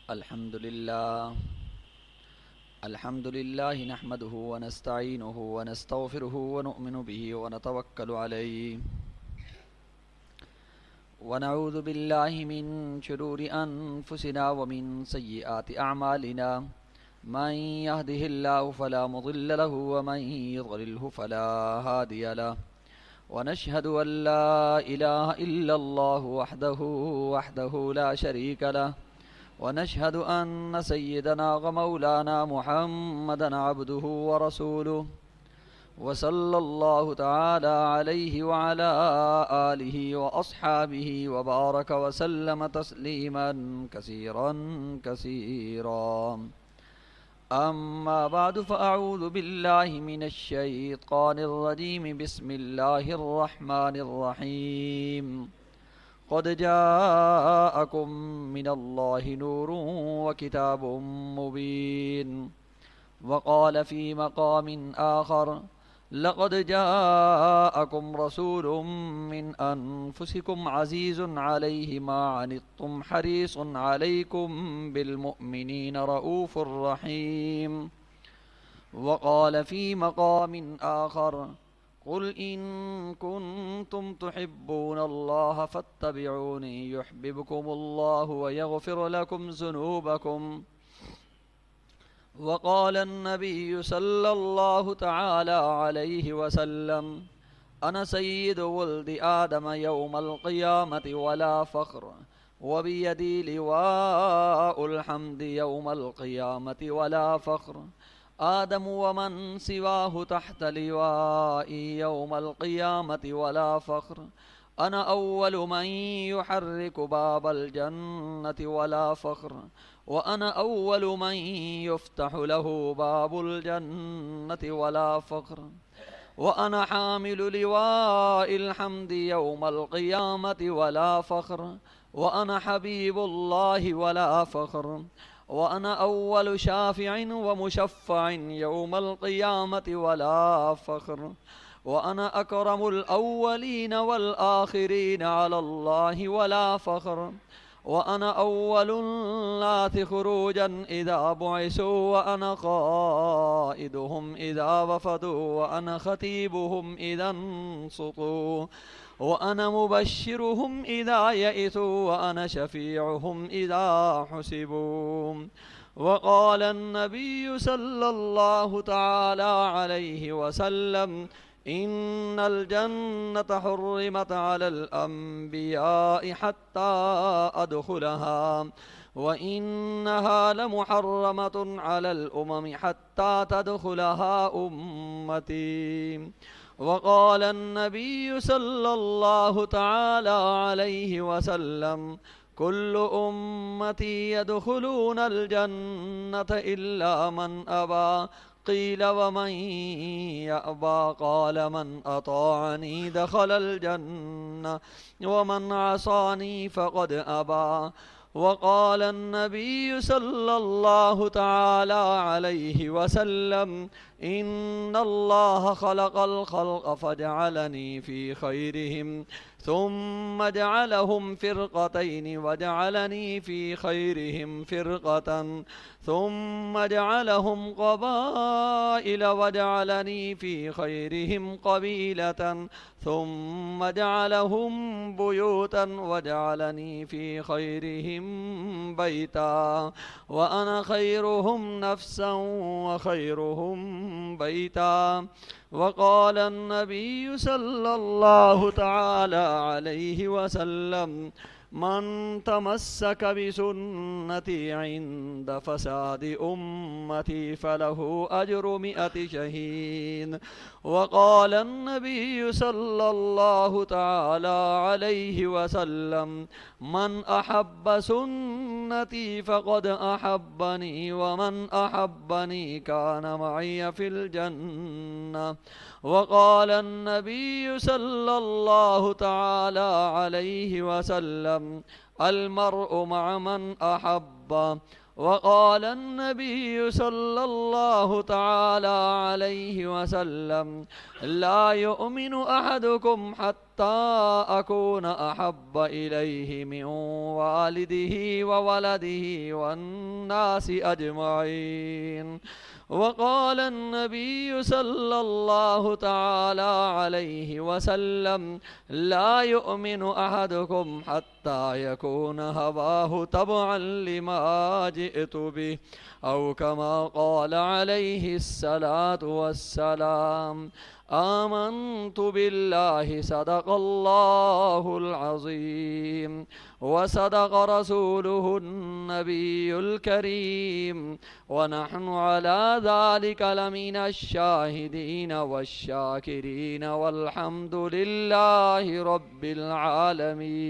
الحمد لله نحمده ونستعينه ونستغفره ونؤمن به ونتوكل عليه ونعوذ بالله من شرور أنفسنا ومن سيئات أعمالنا من يهده الله فلا مضل له ومن يضلله فلا هادي له ونشهد أن لا إله إلا الله وحده لا شريك له ونشهد أن سيدنا ومولانا محمدا عبده ورسوله وصلى الله تعالى عليه وعلى آله وأصحابه وبارك وسلم تسليما كثيرا كثيرا. أما بعد فأعوذ بالله من الشيطان الرجيم. بسم الله الرحمن الرحيم. قد جاءكم من الله نور وكتاب مبين. وقال في مقام آخر: لقد جاءكم رسول من أنفسكم عزيز عليه ما عنتم حريص عليكم بالمؤمنين رؤوف رحيم. وقال في مقام آخر: قل إن كنتم تحبون الله فاتبعوني يحببكم الله ويغفر لكم ذنوبكم. وقال النبي صلى الله تعالى عليه وسلم: أنا سيد ولد آدم يوم القيامة ولا فخر، وبيدي لواء الحمد يوم القيامة ولا فخر. آدم ومن سواه تحت لوائي يوم القيامة ولا فخر. أنا أول من يحرك باب الجنة ولا فخر، وأنا أول من يفتح له باب الجنة ولا فخر. وأنا حامل لواء الحمد يوم القيامة ولا فخر. وأنا حبيب الله ولا فخر. وأنا أول شافع ومشفع يوم القيامة ولا فخر. وأنا أكرم الأولين والآخرين على الله ولا فخر. وأنا أول الناس خروجا إذا بعثوا، وأنا قائدهم إذا وفدوا، وأنا خطيبهم إذا انصتوا، وأنا مبشرهم إذا يئسوا، وأنا شفيعهم إذا حسبوا. وقال النبي صلى الله تعالى عليه وسلم: إن الجنة حرمت على الأنبياء حتى أدخلها، وإنها لمحرمة على الأمم حتى تدخلها أمتي. وقال النبي صلى الله تعالى عليه وسلم: كل أمتي يدخلون الجنة إلا من أبى. قيل: ومن يأبى؟ قال: من أطاعني دخل الجنة، ومن عصاني فقد أبى. وقال النبي صلى الله تعالى عليه وسلم: إن الله خلق الخلق فجعلني في خيرهم، ثم جعلهم فرقتين وجعلني في خيرهم فرقة، ثم جعلهم قبائل وجعلني في خيرهم قبيلة، ثم جعلهم بيوتا وجعلني في خيرهم بيتا، وأنا خيرهم نفسا وخيرهم بيتا. وقال النبي صلى الله تعالى عليه وسلم: من تمسك بسنتي عند فساد أمتي فله أجر 100 شهيد. وقال النبي صلى الله تعالى عليه وسلم: من أحب سنتي فقد أحبني، ومن أحبني كان معي في الجنة. وقال النبي صلى الله تعالى عليه وسلم: المرء مع من أحب. وقال النبي صلى الله تعالى عليه وسلم: لا يؤمن أحدكم حتى حتى أكون أحب إليه من والده وولده والناس أجمعين. وقال النبي صلى الله تعالى عليه وسلم: لا يؤمن أحدكم حتى يكون هواه تبعا لما جئت به، أو كما قال عليه الصلاة والسلام. آمنت بالله صدق الله العظيم وصدق رسوله النبي الكريم، ونحن على ذلك لمن الشاهدين والشاكرين، والحمد لله رب العالمين.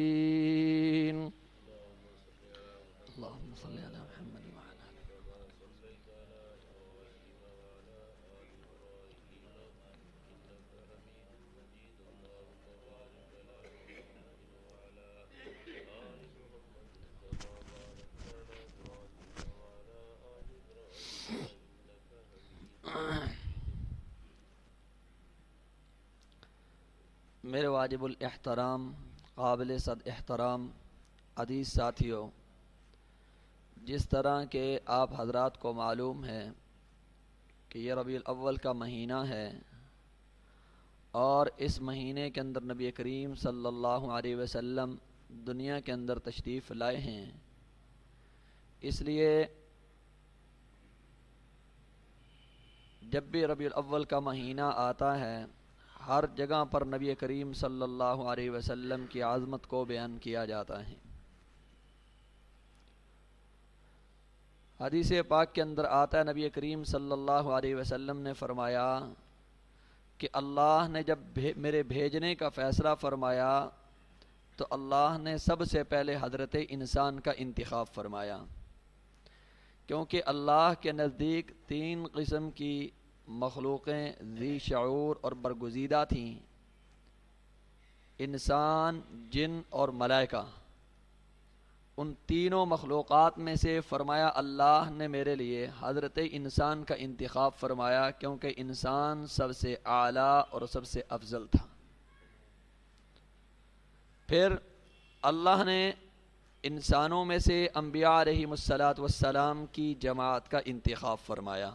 اللهم صل على محمد وعلى آله. میرے واجب الاحترام، قابل صد احترام عزیز ساتھیوں، جس طرح کہ آپ حضرات کو معلوم ہے کہ یہ ربیع الاول کا مہینہ ہے اور اس مہینے کے اندر نبی کریم صلی اللہ علیہ وسلم دنیا کے اندر تشریف لائے ہیں، اس لیے جب بھی ربیع الاول کا مہینہ آتا ہے ہر جگہ پر نبی کریم صلی اللہ علیہ وسلم کی عظمت کو بیان کیا جاتا ہے۔ حدیث پاک کے اندر آتا ہے، نبی کریم صلی اللہ علیہ وسلم نے فرمایا کہ اللہ نے جب میرے بھیجنے کا فیصلہ فرمایا تو اللہ نے سب سے پہلے حضرت انسان کا انتخاب فرمایا، کیونکہ اللہ کے نزدیک 3 قسم کی مخلوقیں ذی شعور اور برگزیدہ تھیں: انسان، جن اور ملائکہ۔ ان تینوں مخلوقات میں سے فرمایا اللہ نے میرے لیے حضرت انسان کا انتخاب فرمایا، کیونکہ انسان سب سے اعلیٰ اور سب سے افضل تھا۔ پھر اللہ نے انسانوں میں سے انبیاء علیہم الصلاۃ والسلام کی جماعت کا انتخاب فرمایا۔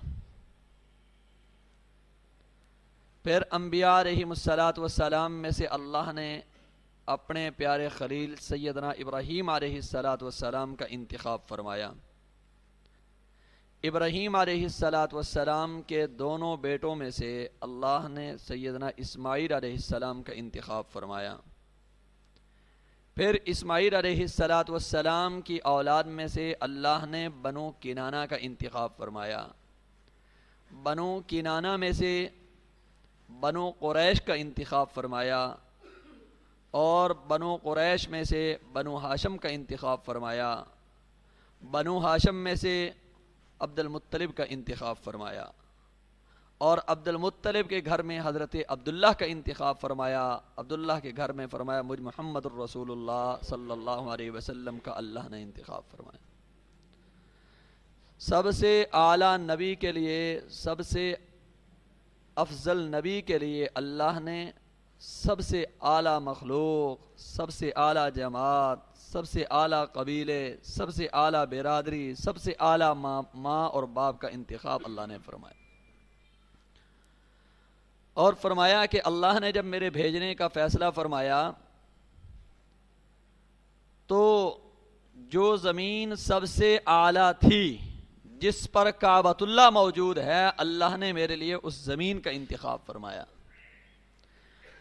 پھر انبیاء علیہم الصلاۃ والسلام میں سے اللہ نے اپنے پیارے خلیل سیدنا ابراہیم علیہ الصلاۃ والسلام کا انتخاب فرمایا۔ ابراہیم علیہ الصلاۃ والسلام کے دونوں بیٹوں میں سے اللہ نے سیدنا اسماعیل علیہ السلام کا انتخاب فرمایا۔ پھر اسماعیل علیہ الصلاۃ والسلام کی اولاد میں سے اللہ نے بنو کنانہ کا انتخاب فرمایا۔ بنو کنانہ میں سے بنو قریش کا انتخاب فرمایا، اور بنو قریش میں سے بنو ہاشم کا انتخاب فرمایا۔ بنو ہاشم میں سے عبد المطلب کا انتخاب فرمایا، اور عبد المطلب کے گھر میں حضرت عبداللہ کا انتخاب فرمایا۔ عبداللہ کے گھر میں فرمایا مجھ محمد الرسول اللہ صلی اللہ علیہ وسلم کا اللہ نے انتخاب فرمایا۔ سب سے اعلیٰ نبی کے لیے، سب سے افضل نبی کے لیے اللہ نے سب سے اعلیٰ مخلوق، سب سے اعلیٰ جماعت، سب سے اعلیٰ قبیلے، سب سے اعلیٰ برادری، سب سے اعلیٰ ماں اور باپ کا انتخاب اللہ نے فرمایا۔ اور فرمایا کہ اللہ نے جب میرے بھیجنے کا فیصلہ فرمایا تو جو زمین سب سے اعلیٰ تھی، جس پر کعبۃ اللہ موجود ہے، اللہ نے میرے لیے اس زمین کا انتخاب فرمایا۔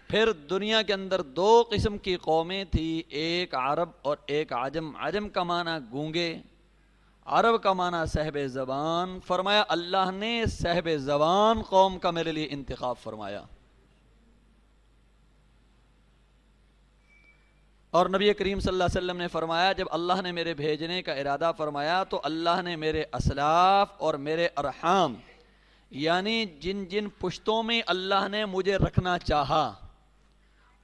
پھر دنیا کے اندر 2 قسم کی قومیں تھی، ایک عرب اور ایک عجم۔ عجم کا معنی گونگے، عرب کا معنی صاحب زبان۔ فرمایا اللہ نے صاحب زبان قوم کا میرے لیے انتخاب فرمایا۔ اور نبی کریم صلی اللہ علیہ وسلم نے فرمایا جب اللہ نے میرے بھیجنے کا ارادہ فرمایا تو اللہ نے میرے اسلاف اور میرے ارحام، یعنی جن جن پشتوں میں اللہ نے مجھے رکھنا چاہا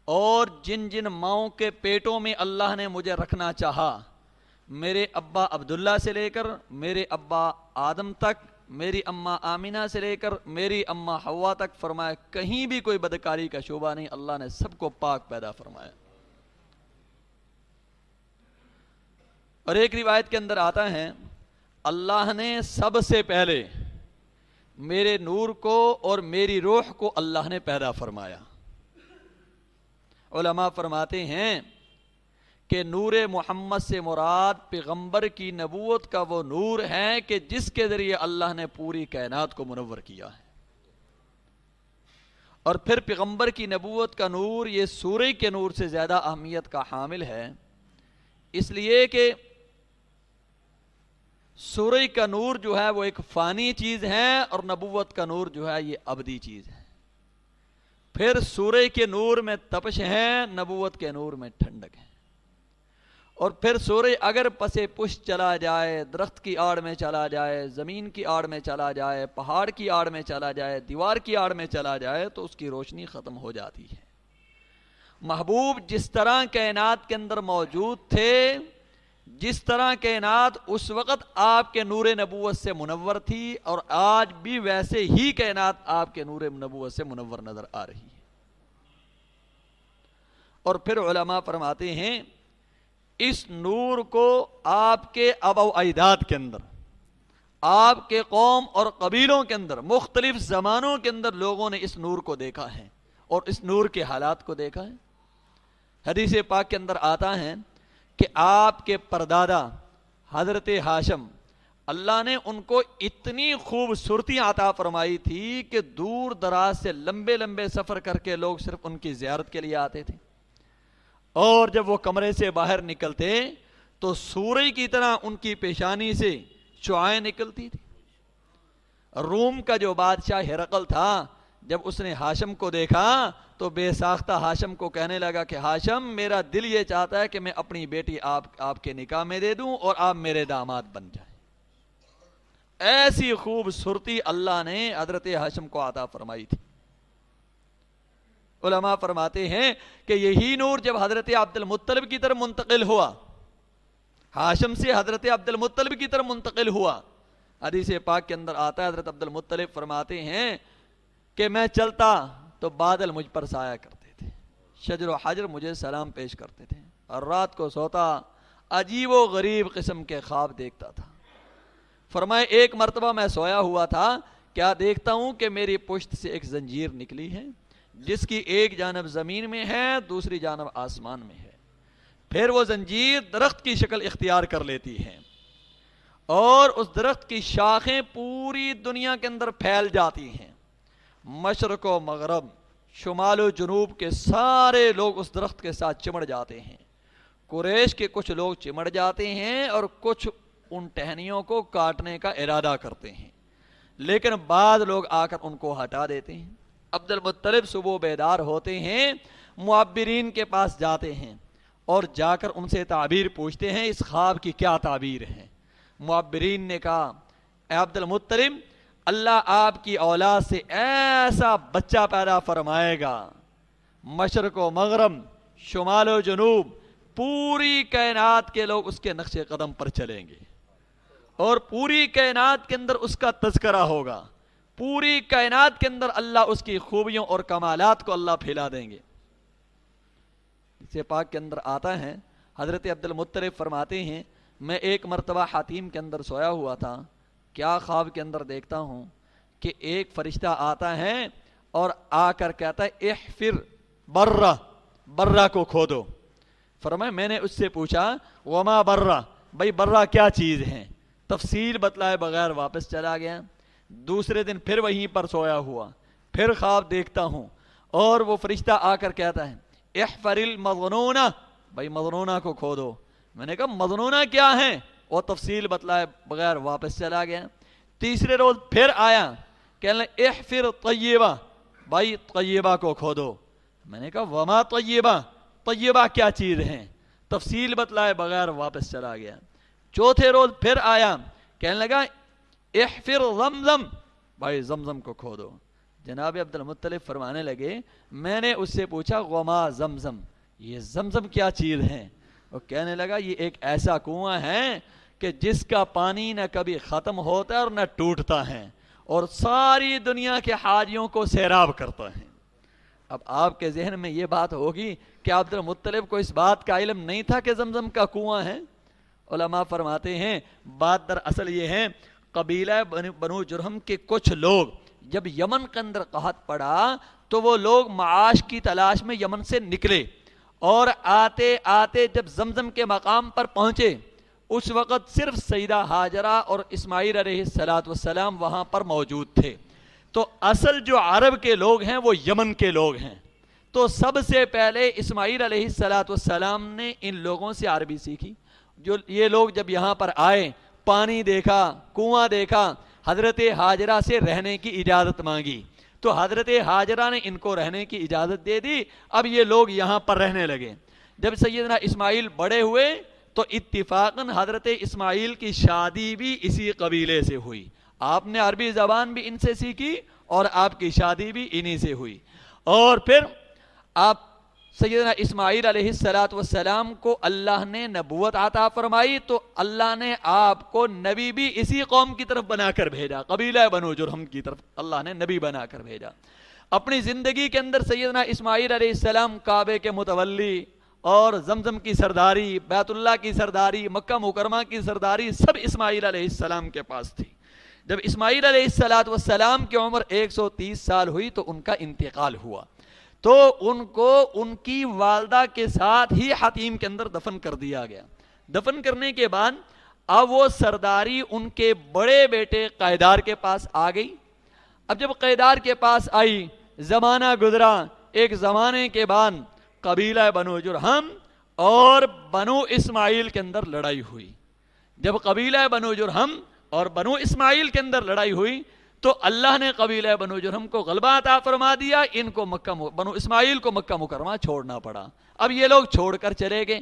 اور جن جن ماؤں کے پیٹوں میں اللہ نے مجھے رکھنا چاہا، میرے ابا عبداللہ سے لے کر میرے ابا آدم تک میری اماں آمینہ سے لے کر میری اماں حوا تک فرمایا کہیں بھی کوئی بدکاری کا شعبہ نہیں، اللہ نے سب کو پاک پیدا فرمایا۔ اور ایک روایت کے اندر آتا ہے اللہ نے سب سے پہلے میرے نور کو اور میری روح کو اللہ نے پیدا فرمایا۔ علماء فرماتے ہیں کہ نور محمد سے مراد پیغمبر کی نبوت کا وہ نور ہے کہ جس کے ذریعے اللہ نے پوری کائنات کو منور کیا ہے۔ اور پھر پیغمبر کی نبوت کا نور یہ سورج کے نور سے زیادہ اہمیت کا حامل ہے، اس لیے کہ سورج کا نور جو ہے وہ ایک فانی چیز ہے اور نبوت کا نور جو ہے یہ ابدی چیز ہے۔ پھر سورج کے نور میں تپش ہے، نبوت کے نور میں ٹھنڈک ہے۔ اور پھر سورج اگر پسے پش چلا جائے، درخت کی آڑ میں چلا جائے، زمین کی آڑ میں چلا جائے، پہاڑ کی آڑ میں چلا جائے، دیوار کی آڑ میں چلا جائے تو اس کی روشنی ختم ہو جاتی ہے۔ محبوب جس طرح کائنات کے اندر موجود تھے، جس طرح کائنات اس وقت آپ کے نور نبوت سے منور تھی، اور آج بھی ویسے ہی کائنات آپ کے نور نبوت سے منور نظر آ رہی ہے۔ اور پھر علماء فرماتے ہیں اس نور کو آپ کے آبا و اجداد کے اندر، آپ کے قوم اور قبیلوں کے اندر، مختلف زمانوں کے اندر لوگوں نے اس نور کو دیکھا ہے اور اس نور کے حالات کو دیکھا ہے۔ حدیث پاک کے اندر آتا ہے کہ آپ کے پردادا حضرت ہاشم، اللہ نے ان کو اتنی خوبصورتی عطا فرمائی تھی کہ دور دراز سے لمبے لمبے سفر کر کے لوگ صرف ان کی زیارت کے لیے آتے تھے، اور جب وہ کمرے سے باہر نکلتے تو سورج کی طرح ان کی پیشانی سے شعاعیں نکلتی تھی۔ روم کا جو بادشاہ ہرقل تھا، جب اس نے ہاشم کو دیکھا تو بے ساختہ ہاشم کو کہنے لگا کہ ہاشم، میرا دل یہ چاہتا ہے کہ میں اپنی بیٹی آپ کے نکاح میں دے دوں اور آپ میرے داماد بن جائیں۔ ایسی خوبصورتی اللہ نے حضرت ہاشم کو عطا فرمائی تھی۔ علماء فرماتے ہیں کہ یہی نور جب حضرت عبد المطلب کی طرف منتقل ہوا، ہاشم سے حضرت عبد المطلب کی طرف منتقل ہوا، حدیث پاک کے اندر آتا ہے حضرت عبد المطلب فرماتے ہیں کہ میں چلتا تو بادل مجھ پر سایہ کرتے تھے، شجر و حجر مجھے سلام پیش کرتے تھے، اور رات کو سوتا عجیب و غریب قسم کے خواب دیکھتا تھا۔ فرمائے ایک مرتبہ میں سویا ہوا تھا، کیا دیکھتا ہوں کہ میری پشت سے ایک زنجیر نکلی ہے جس کی ایک جانب زمین میں ہے، دوسری جانب آسمان میں ہے۔ پھر وہ زنجیر درخت کی شکل اختیار کر لیتی ہے اور اس درخت کی شاخیں پوری دنیا کے اندر پھیل جاتی ہیں۔ مشرق و مغرب، شمال و جنوب کے سارے لوگ اس درخت کے ساتھ چمڑ جاتے ہیں۔ قریش کے کچھ لوگ چمڑ جاتے ہیں اور کچھ ان ٹہنیوں کو کاٹنے کا ارادہ کرتے ہیں، لیکن بعض لوگ آ کر ان کو ہٹا دیتے ہیں۔ عبد المطلب صبح بیدار ہوتے ہیں، معبرین کے پاس جاتے ہیں اور جا کر ان سے تعبیر پوچھتے ہیں اس خواب کی کیا تعبیر ہے۔ معبرین نے کہا اے عبد المطلب، اللہ آپ کی اولاد سے ایسا بچہ پیدا فرمائے گا، مشرق و مغرب، شمال و جنوب، پوری کائنات کے لوگ اس کے نقش قدم پر چلیں گے اور پوری کائنات کے اندر اس کا تذکرہ ہوگا، پوری کائنات کے اندر اللہ اس کی خوبیوں اور کمالات کو اللہ پھیلا دیں گے۔ اسے پاک کے اندر آتا ہے حضرت عبد المطلب فرماتے ہیں میں ایک مرتبہ حتیم کے اندر سویا ہوا تھا، کیا خواب کے اندر دیکھتا ہوں کہ ایک فرشتہ آتا ہے اور آ کر کہتا ہے احفر برہ، برہ کو کھودو۔ فرمایا میں نے اس سے پوچھا وما برہ، بھائی برہ کیا چیز ہے، تفصیل بتلائے بغیر واپس چلا گیا۔ دوسرے دن پھر وہیں پر سویا ہوا، پھر خواب دیکھتا ہوں اور وہ فرشتہ آ کر کہتا ہے احفر المظنونہ، بھائی مظنونہ کو کھودو۔ میں نے کہا مظنونہ کیا ہے، وہ تفصیل بتلائے بغیر واپس چلا گیا۔ تیسرے روز پھر آیا، کہنے لگا احفر طیبہ، بھائی طیبہ کو کھودو۔ میں نے کہا وما طیبہ، طیبہ کیا چیز ہے، تفصیل بتلائے بغیر واپس چلا گیا۔ چوتھے روز پھر آیا، کہنے لگا احفر زمزم، بھائی زمزم کو کھودو۔ جناب عبد المطلب فرمانے لگے میں نے اس سے پوچھا وما زمزم، یہ زمزم کیا چیز ہے؟ وہ کہنے لگا یہ ایک ایسا کنواں ہے کہ جس کا پانی نہ کبھی ختم ہوتا ہے اور نہ ٹوٹتا ہے اور ساری دنیا کے حاجیوں کو سیراب کرتا ہے۔ اب آپ کے ذہن میں یہ بات ہوگی کہ عبد المطلب کو اس بات کا علم نہیں تھا کہ زمزم کا کنواں ہے؟ علماء فرماتے ہیں بات در اصل یہ ہے، قبیلہ بنو جرہم کے کچھ لوگ جب یمن کے اندر قحط پڑا تو وہ لوگ معاش کی تلاش میں یمن سے نکلے، اور آتے آتے جب زمزم کے مقام پر پہنچے اس وقت صرف سیدہ ہاجرہ اور اسماعیل علیہ السلام وہاں پر موجود تھے۔ تو اصل جو عرب کے لوگ ہیں وہ یمن کے لوگ ہیں، تو سب سے پہلے اسماعیل علیہ السلام نے ان لوگوں سے عربی سیکھی۔ جو یہ لوگ جب یہاں پر آئے، پانی دیکھا، کنواں دیکھا، حضرت ہاجرہ سے رہنے کی اجازت مانگی، تو حضرت ہاجرہ نے ان کو رہنے کی اجازت دے دی۔ اب یہ لوگ یہاں پر رہنے لگے۔ جب سیدنا اسماعیل بڑے ہوئے تو اتفاقاً حضرت اسماعیل کی شادی بھی اسی قبیلے سے ہوئی۔ آپ نے عربی زبان بھی ان سے سیکھی اور آپ کی شادی بھی انہی سے ہوئی۔ اور پھر آپ سیدنا اسماعیل علیہ السلام کو اللہ نے نبوت عطا فرمائی، تو اللہ نے آپ کو نبی بھی اسی قوم کی طرف بنا کر بھیجا، قبیلہ بنو جرہم کی طرف اللہ نے نبی بنا کر بھیجا۔ اپنی زندگی کے اندر سیدنا اسماعیل علیہ السلام کعبے کے متولی اور زمزم کی سرداری، بیت اللہ کی سرداری، مکہ مکرمہ کی سرداری سب اسماعیل علیہ السلام کے پاس تھی۔ جب اسماعیل علیہ السلام کی عمر 130 سال ہوئی تو ان کا انتقال ہوا، تو ان کو ان کی والدہ کے ساتھ ہی حتیم کے اندر دفن کر دیا گیا۔ دفن کرنے کے بعد اب وہ سرداری ان کے بڑے بیٹے قیدار کے پاس آ گئی۔ اب جب قیدار کے پاس آئی، زمانہ گزرا، ایک زمانے کے بعد قبیلہ بنو جرہم اور بنو اسماعیل کے اندر لڑائی ہوئی۔ جب قبیلہ بنو جرہم اور بنو اسماعیل کے اندر لڑائی ہوئی تو اللہ نے قبیلہ بنو جرہم کو غلبہ عطا فرما دیا، ان کو بنو اسماعیل کو مکہ مکرمہ چھوڑنا پڑا۔ اب یہ لوگ چھوڑ کر چلے گئے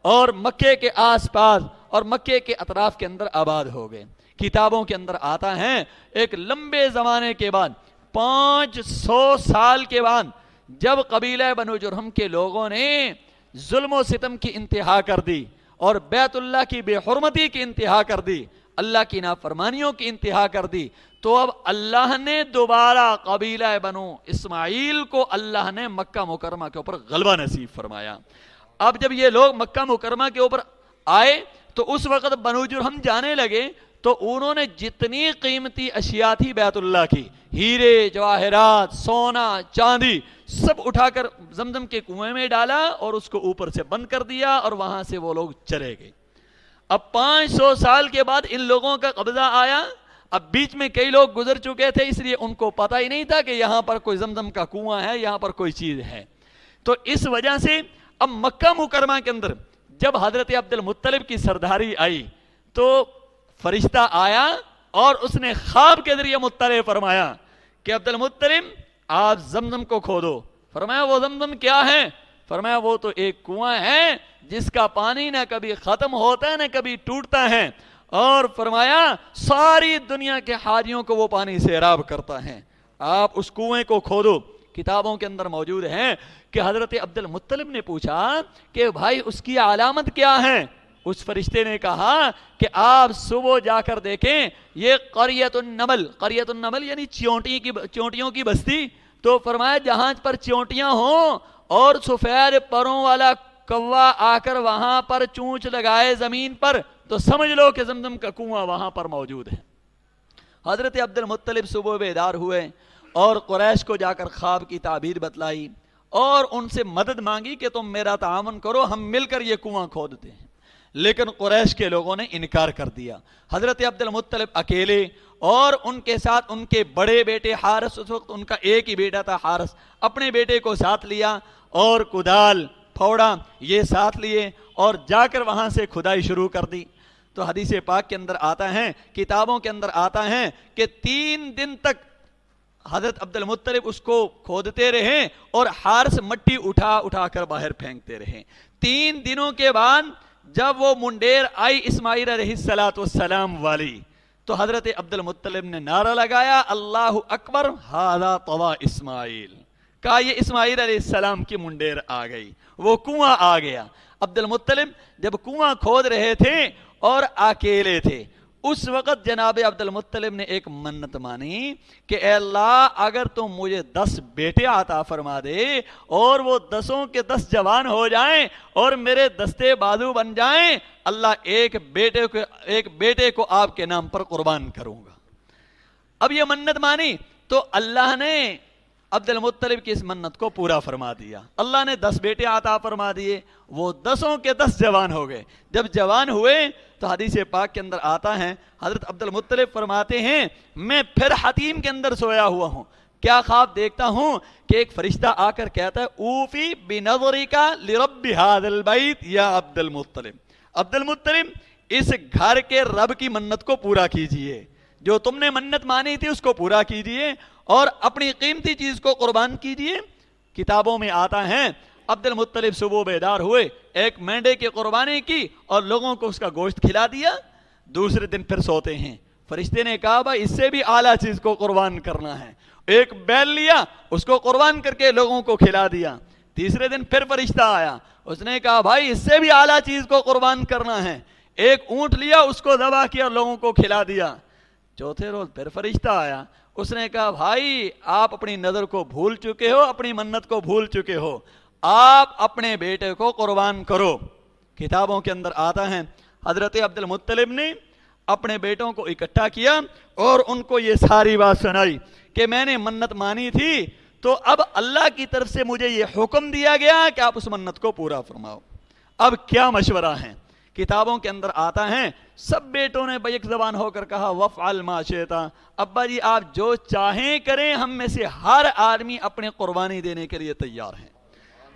اور مکے کے آس پاس اور مکے کے اطراف کے اندر آباد ہو گئے۔ کتابوں کے اندر آتا ہے ایک لمبے زمانے کے بعد 500 سال کے بعد جب قبیلہ بنو جرہم کے لوگوں نے ظلم و ستم کی انتہا کر دی اور بیت اللہ کی بے حرمتی کی انتہا کر دی، اللہ کی نافرمانیوں کی انتہا کر دی، تو اب اللہ نے دوبارہ قبیلہ بنو اسماعیل کو اللہ نے مکہ مکرمہ کے اوپر غلبہ نصیب فرمایا۔ اب جب یہ لوگ مکہ مکرمہ کے اوپر آئے تو اس وقت بنو جرہم جانے لگے تو انہوں نے جتنی قیمتی اشیاء تھی بیت اللہ کی، ہیرے جواہرات، سونا، چاندی، سب اٹھا کر زمزم کے کنویں میں ڈالا اور اس کو اوپر سے بند کر دیا اور وہاں سے وہ لوگ چلے گئے۔ اب 500 سال کے بعد ان لوگوں کا قبضہ آیا۔ اب بیچ میں کئی لوگ گزر چکے تھے، اس لیے ان کو پتہ ہی نہیں تھا کہ یہاں پر کوئی زمزم کا کنواں ہے، یہاں پر کوئی چیز ہے۔ تو اس وجہ سے اب مکہ مکرمہ کے اندر جب حضرت عبد المطلب کی سرداری آئی تو فرشتہ آیا اور اس نے خواب کے ذریعے مطلع فرمایا کہ عبد المطلب آپ زمزم کو کھودو۔ فرمایا وہ زمزم کیا ہے؟ فرمایا وہ تو ایک کنواں ہے جس کا پانی نہ کبھی ختم ہوتا ہے نہ کبھی ٹوٹتا ہے، اور فرمایا ساری دنیا کے حاجیوں کو وہ پانی سیراب کرتا ہے، آپ اس کنویں کو کھودو۔ کتابوں کے اندر موجود ہے کہ حضرت عبد المطلب نے پوچھا کہ بھائی اس کی علامت کیا ہے؟ اس فرشتے نے کہا کہ آپ صبح جا کر دیکھیں یہ قریۃ النمل یعنی چیونٹیوں کی بستی، تو فرمایا جہاں پر چیونٹیاں ہوں اور سفید پروں والا کوا آ کر وہاں پر چونچ لگائے زمین پر تو سمجھ لو کہ زمزم کا کنواں وہاں پر موجود ہے۔ حضرت عبد المطلب صبح بیدار ہوئے اور قریش کو جا کر خواب کی تعبیر بتلائی اور ان سے مدد مانگی کہ تم میرا تعاون کرو، ہم مل کر یہ کنواں کھودتے ہیں۔ لیکن قریش کے لوگوں نے انکار کر دیا۔ حضرت عبد المطلب اکیلے اور ان کے ساتھ ان کے بڑے بیٹے حارث، اس وقت ان کا ایک ہی بیٹا تھا حارث، اپنے بیٹے کو ساتھ لیا اور کدال پھوڑا یہ ساتھ لیے اور جا کر وہاں سے کھدائی شروع کر دی۔ تو حدیث پاک کے اندر آتا ہے، کتابوں کے اندر آتا ہے کہ 3 دن تک حضرت عبد المطلب اس کو کھودتے رہے اور حارث مٹی اٹھا اٹھا کر باہر پھینکتے رہے۔ 3 دنوں کے بعد جب وہ منڈیر آئی اسماعیل علیہ السلام والی تو حضرت عبد المطلب نے نعرہ لگایا اللہ اکبر ھذا طویٰ اسماعیل، کہا یہ اسماعیل علیہ السلام کی منڈیر آ گئی، وہ کنواں آ گیا۔ عبد المطلب جب کنواں کھود رہے تھے اور اکیلے تھے. اس وقت جناب عبد المطلب نے ایک منت مانی کہ اے اللہ اگر تم مجھے 10 بیٹے عطا فرما دے اور وہ 10 کے 10 جوان ہو جائیں اور میرے دستے بازو بن جائیں, اللہ ایک بیٹے کو آپ کے نام پر قربان کروں گا. اب یہ منت مانی تو اللہ نے عبد المطلب کی اس منت کو پورا فرما دیا. اللہ نے 10 بیٹے عطا فرما دیے, وہ 10 کے 10 جوان ہو گئے. جب جوان ہوئے تو حدیث پاک کے اندر آتا ہے, حضرت عبد المطلب فرماتے ہیں میں پھر حتیم کے اندر سویا ہوا ہوں, کیا خواب دیکھتا ہوں کہ ایک فرشتہ آ کر کہتا ہے اوفی بنظرک لرب ھذا البیت یا عبد المطلب, عبد المطلب اس گھر کے رب کی منت کو پورا کیجئے, جو تم نے منت مانی تھی اس کو پورا کیجئے اور اپنی قیمتی چیز کو قربان کیجئے. کتابوں میں آتا ہے عبد المطلب صبح بیدار ہوئے, ایک مینڈے کی قربانی کی اور لوگوں کو اس کا گوشت کھلا دیا. دوسرے دن پھر سوتے ہیں, فرشتے نے کہا بھائی اس سے بھی اعلیٰ چیز کو قربان کرنا ہے, ایک بیل لیا اس کو قربان کر کے لوگوں کو کھلا دیا. تیسرے دن پھر فرشتہ آیا, اس نے کہا بھائی اس سے بھی اعلیٰ چیز کو قربان کرنا ہے, ایک اونٹ لیا اس کو ذبح کیا لوگوں کو کھلا دیا. چوتھے روز پھر فرشتہ آیا, اس نے کہا بھائی آپ اپنی نظر کو بھول چکے ہو, اپنی منت کو بھول چکے ہو, آپ اپنے بیٹے کو قربان کرو. کتابوں کے اندر آتا ہے حضرت عبد المطلب نے اپنے بیٹوں کو اکٹھا کیا اور ان کو یہ ساری بات سنائی کہ میں نے منت مانی تھی تو اب اللہ کی طرف سے مجھے یہ حکم دیا گیا کہ آپ اس منت کو پورا فرماؤ. اب کیا مشورہ ہے؟ کتابوں کے اندر آتا ہے سب بیٹوں نے بیک زبان ہو کر کہا وفعل ما شئت, ابا جی آپ جو چاہیں کریں, ہم میں سے ہر آدمی اپنے قربانی دینے کے لیے تیار ہیں.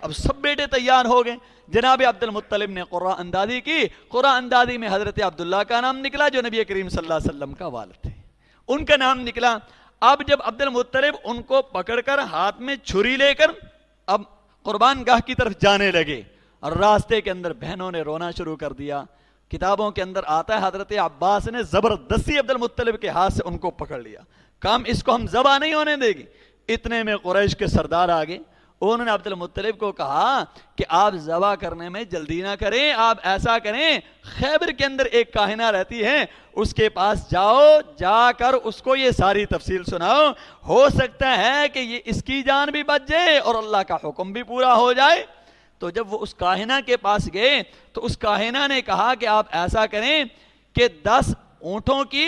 اب سب بیٹے تیار ہو گئے. جناب عبد المطلب نے قرآن اندازی کی, قرآن اندازی میں حضرت عبداللہ کا نام نکلا جو نبی کریم صلی اللہ علیہ وسلم کا والد تھے, ان کا نام نکلا. اب جب عبد المطلب ان کو پکڑ کر ہاتھ میں چھری لے کر اب قربان گاہ کی طرف جانے لگے اور راستے کے اندر بہنوں نے رونا شروع کر دیا. کتابوں کے اندر آتا ہے حضرت عباس نے زبردستی عبد المطلب کے ہاتھ سے ان کو پکڑ لیا, کام اس کو ہم ذبح نہیں ہونے دیں گے. اتنے میں قریش کے سردار آگے, انہوں نے عبد المطلب کو کہا کہ آپ ذبح کرنے میں جلدی نہ کریں, آپ ایسا کریں خیبر کے اندر ایک کاہنہ رہتی ہے اس کے پاس جاؤ, جا کر اس کو یہ ساری تفصیل سناؤ, ہو سکتا ہے کہ یہ اس کی جان بھی بچ جائے اور اللہ کا حکم بھی پورا ہو جائے. تو جب وہ اس کاہنہ کے پاس گئے تو اس کاہنہ نے کہا کہ آپ ایسا کریں کہ 10 اونٹوں کی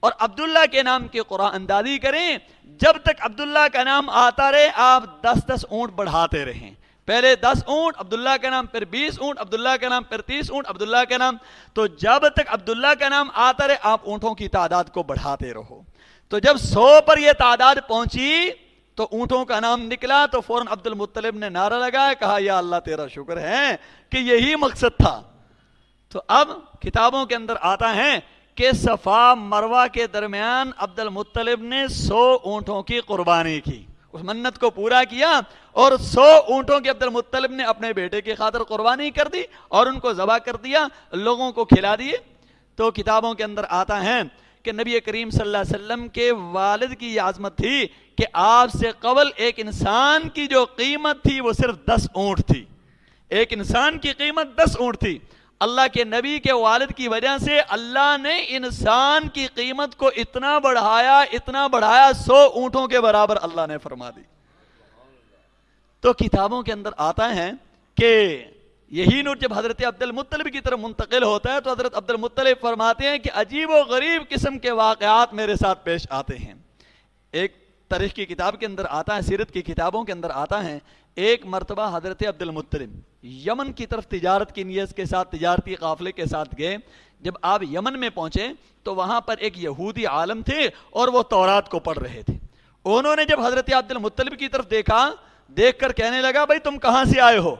اور عبداللہ کے نام کی قرآن اندازی کریں, جب تک عبداللہ کا نام آتا رہے آپ 10 اونٹ بڑھاتے رہیں, پہلے 10 اونٹ عبداللہ کا نام, پھر 20 اونٹ عبداللہ کا نام, پھر 30 اونٹ عبداللہ کا نام. تو جب تک عبداللہ کا نام آتا رہے آپ اونٹوں کی تعداد کو بڑھاتے رہو. تو جب 100 پر یہ تعداد پہنچی تو اونٹوں کا نام نکلا تو فوراً عبد المطلب نے نعرہ لگایا, کہا یا اللہ تیرا شکر ہے کہ یہی مقصد تھا. تو اب کتابوں کے اندر آتا ہے کہ صفا مروہ کے درمیان عبد المطلب نے 100 اونٹوں کی قربانی کی, اس منت کو پورا کیا اور 100 اونٹوں کی عبد المطلب نے اپنے بیٹے کی خاطر قربانی کر دی اور ان کو ذبح کر دیا, لوگوں کو کھلا دیے. تو کتابوں کے اندر آتا ہے کہ نبی کریم صلی اللہ علیہ وسلم کے والد کی یہ عظمت تھی کہ آپ سے قبل ایک انسان کی جو قیمت تھی وہ صرف 10 اونٹ تھی, ایک انسان کی قیمت 10 اونٹ تھی. اللہ کے نبی کے والد کی وجہ سے اللہ نے انسان کی قیمت کو اتنا بڑھایا 100 اونٹوں کے برابر اللہ نے فرما دی. تو کتابوں کے اندر آتا ہے کہ یہی نور جب حضرت عبد المطلب کی طرف منتقل ہوتا ہے تو حضرت عبد المطلب فرماتے ہیں کہ عجیب و غریب قسم کے واقعات میرے ساتھ پیش آتے ہیں. ایک تاریخ کی کتاب کے اندر آتا ہے, سیرت کی کتابوں کے اندر آتا ہے, ایک مرتبہ حضرت عبد المطلب یمن کی طرف تجارت کی نیت کے ساتھ, تجارتی قافلے کے ساتھ گئے. جب آپ یمن میں پہنچے تو وہاں پر ایک یہودی عالم تھے اور وہ تورات کو پڑھ رہے تھے. انہوں نے جب حضرت عبد المطلب کی طرف دیکھا, دیکھ کر کہنے لگا بھائی تم کہاں سے آئے ہو؟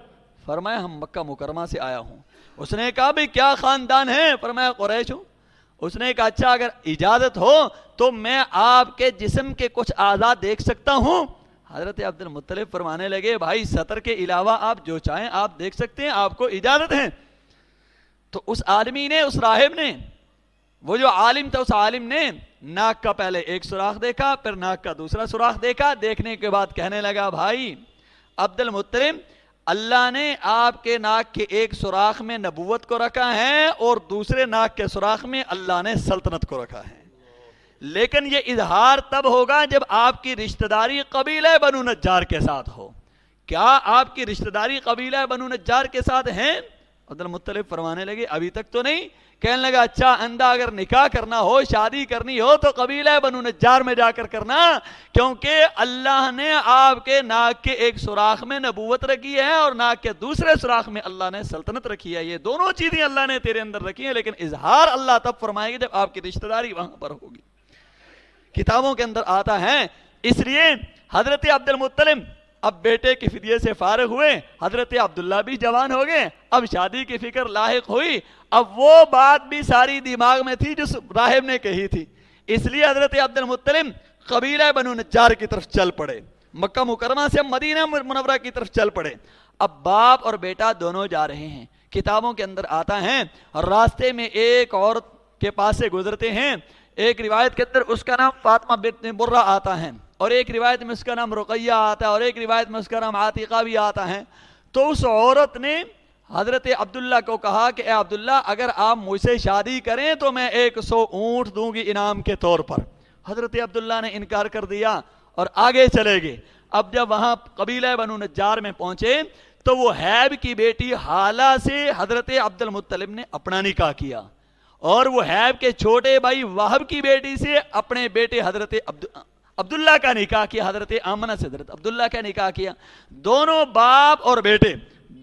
فرمایا ہم مکہ مکرمہ سے آیا ہوں. اس نے کہا بھائی کیا خاندان ہے؟ فرمایا قریش ہوں. اس نے کہا اچھا اگر اجازت ہو تو میں آپ کے جسم کے کچھ اعضاء دیکھ سکتا ہوں؟ حضرت عبد المطلب فرمانے لگے بھائی سطر کے علاوہ آپ جو چاہیں آپ دیکھ سکتے ہیں, آپ کو اجازت ہے. تو اس آدمی نے, اس راہب نے, وہ جو عالم تھا اس عالم نے ناک کا پہلے ایک سوراخ دیکھا, پھر ناک کا دوسرا سوراخ دیکھا. دیکھنے کے بعد کہنے لگا بھائی عبد المطلب اللہ نے آپ کے ناک کے ایک سوراخ میں نبوت کو رکھا ہے اور دوسرے ناک کے سوراخ میں اللہ نے سلطنت کو رکھا ہے، لیکن یہ اظہار تب ہوگا جب آپ کی رشتہ داری قبیلہ بنو نجار کے ساتھ ہو۔ کیا آپ کی رشتہ داری قبیلہ بنو نجار کے ساتھ ہیں؟ عبد المطلب فرمانے لگے ابھی تک تو نہیں۔ کہنے لگا اچھا اندھا اگر نکاح کرنا ہو، شادی کرنی ہو تو قبیلہ بنو نجار میں جا کر کرنا، کیونکہ اللہ نے آپ کے ناک کے ایک سوراخ میں نبوت رکھی ہے اور ناک کے دوسرے سوراخ میں اللہ نے سلطنت رکھی ہے۔ یہ دونوں چیزیں اللہ نے تیرے اندر رکھی ہیں، لیکن اظہار اللہ تب فرمائے گا جب آپ کی رشتہ داری وہاں پر ہوگی۔ کتابوں کے اندر آتا ہے، اس لیے حضرت عبد المطلب اب بیٹے کی فدیے سے فارغ ہوئے، حضرت عبداللہ بھی جوان ہو گئے، اب شادی کی فکر لاحق ہوئی۔ اب وہ بات بھی ساری دماغ میں تھی جو راہب نے کہی تھی، اس لیے حضرت عبد المطلب قبیلہ بنو نجار کی طرف چل پڑے، مکہ مکرمہ سے مدینہ منورہ کی طرف چل پڑے۔ اب باپ اور بیٹا دونوں جا رہے ہیں۔ کتابوں کے اندر آتا ہے راستے میں ایک عورت کے پاس سے گزرتے ہیں، ایک روایت کے اندر اس کا نام فاطمہ بنت مرہ آتا ہے، اور ایک روایت میں اس کا نام رقیہ آتا ہے، اور ایک روایت میں اس کا نام عاتقہ بھی آتا ہے۔ تو اس عورت نے حضرت عبداللہ کو کہا کہ اے عبداللہ اگر آپ مجھ سے شادی کریں تو میں 100 اونٹ دوں گی انعام کے طور پر۔ حضرت عبداللہ نے انکار کر دیا اور آگے چلے گئے۔ اب جب وہاں قبیلہ بنو نجار میں پہنچے تو وہ حیب کی بیٹی حالہ سے حضرت عبد المطلب نے اپنا نکاح کیا، اور وہ حیب کے چھوٹے بھائی وہب کی بیٹی سے اپنے بیٹے حضرت عبداللہ کا نکاح کیا، حضرت آمنہ سے حضرت عبداللہ کا نکاح کیا۔ دونوں باپ اور بیٹے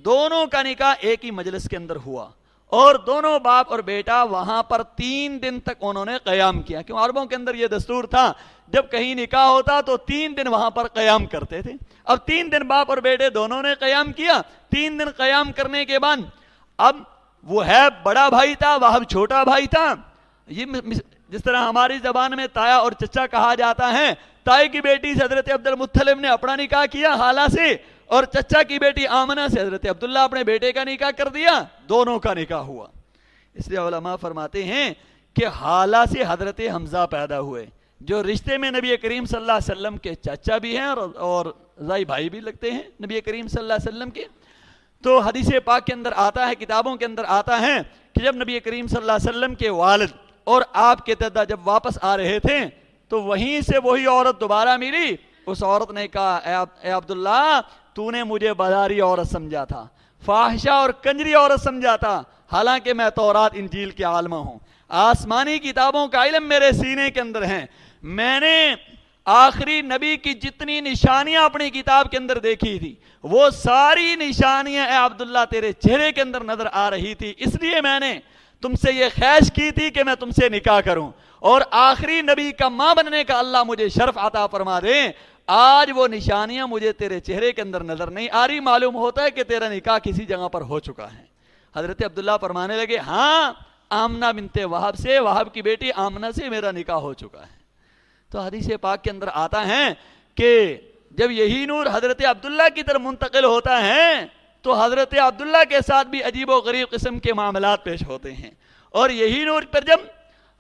دونوں کا نکاح ایک ہی مجلس کے اندر ہوا، اور دونوں باپ اور بیٹا وہاں پر 3 دن تک انہوں نے قیام کیا، کیوں عربوں کے اندر یہ دستور تھا جب کہیں نکاح ہوتا تو 3 دن وہاں پر قیام کرتے تھے۔ اب 3 دن باپ اور بیٹے دونوں نے قیام کیا۔ 3 دن قیام کرنے کے بعد اب وہ ہے بڑا بھائی تھا، وہب چھوٹا بھائی تھا۔ یہ جس طرح ہماری زبان میں تایا اور چچا کہا جاتا ہے، تائی کی بیٹی سے حضرت عبد المطلب نے اپنا نکاح کیا حالہ سے، اور چچا کی بیٹی آمنہ سے حضرت عبداللہ اپنے بیٹے کا نکاح کر دیا، دونوں کا نکاح ہوا۔ اس لیے علماء فرماتے ہیں کہ حالہ سے حضرت حمزہ پیدا ہوئے، جو رشتے میں نبی کریم صلی اللہ علیہ وسلم کے چچا بھی ہیں اور زائی بھائی بھی لگتے ہیں نبی کریم صلی اللہ علیہ وسلم کے۔ تو حدیث پاک کے اندر آتا ہے، کتابوں کے اندر آتا ہے کہ جب نبی کریم صلی اللہ علیہ وسلم کے والد اور آپ کے دادا جب واپس آ رہے تھے تو وہیں سے وہی عورت دوبارہ ملی۔ اس عورت نے کہا اے عبداللہ تو نے مجھے بازاری عورت سمجھا تھا، فاحشہ اور کنجری عورت سمجھا تھا، حالانکہ میں تورات انجیل کے عالمہ ہوں، آسمانی کتابوں کا علم میرے سینے کے اندر ہے۔ میں نے آخری نبی کی جتنی نشانیاں اپنی کتاب کے اندر دیکھی تھی وہ ساری نشانیاں اے عبداللہ تیرے چہرے کے اندر نظر آ رہی تھی، اس لیے میں نے تم سے یہ خواہش کی تھی کہ میں تم سے نکاح کروں اور آخری نبی کا ماں بننے کا اللہ مجھے شرف عطا فرما دے۔ آج وہ نشانیاں مجھے تیرے چہرے کے اندر نظر نہیں آ رہی، معلوم ہوتا ہے کہ تیرا نکاح کسی جگہ پر ہو چکا ہے۔ حضرت عبداللہ فرمانے لگے ہاں آمنہ بنت وہب سے، وہب کی بیٹی آمنہ سے میرا نکاح ہو چکا ہے۔ تو حدیث پاک کے اندر آتا ہے کہ جب یہی نور حضرت عبداللہ کی طرف منتقل ہوتا ہے تو حضرت عبداللہ کے ساتھ بھی عجیب و غریب قسم کے معاملات پیش ہوتے ہیں، اور یہی نور پر جب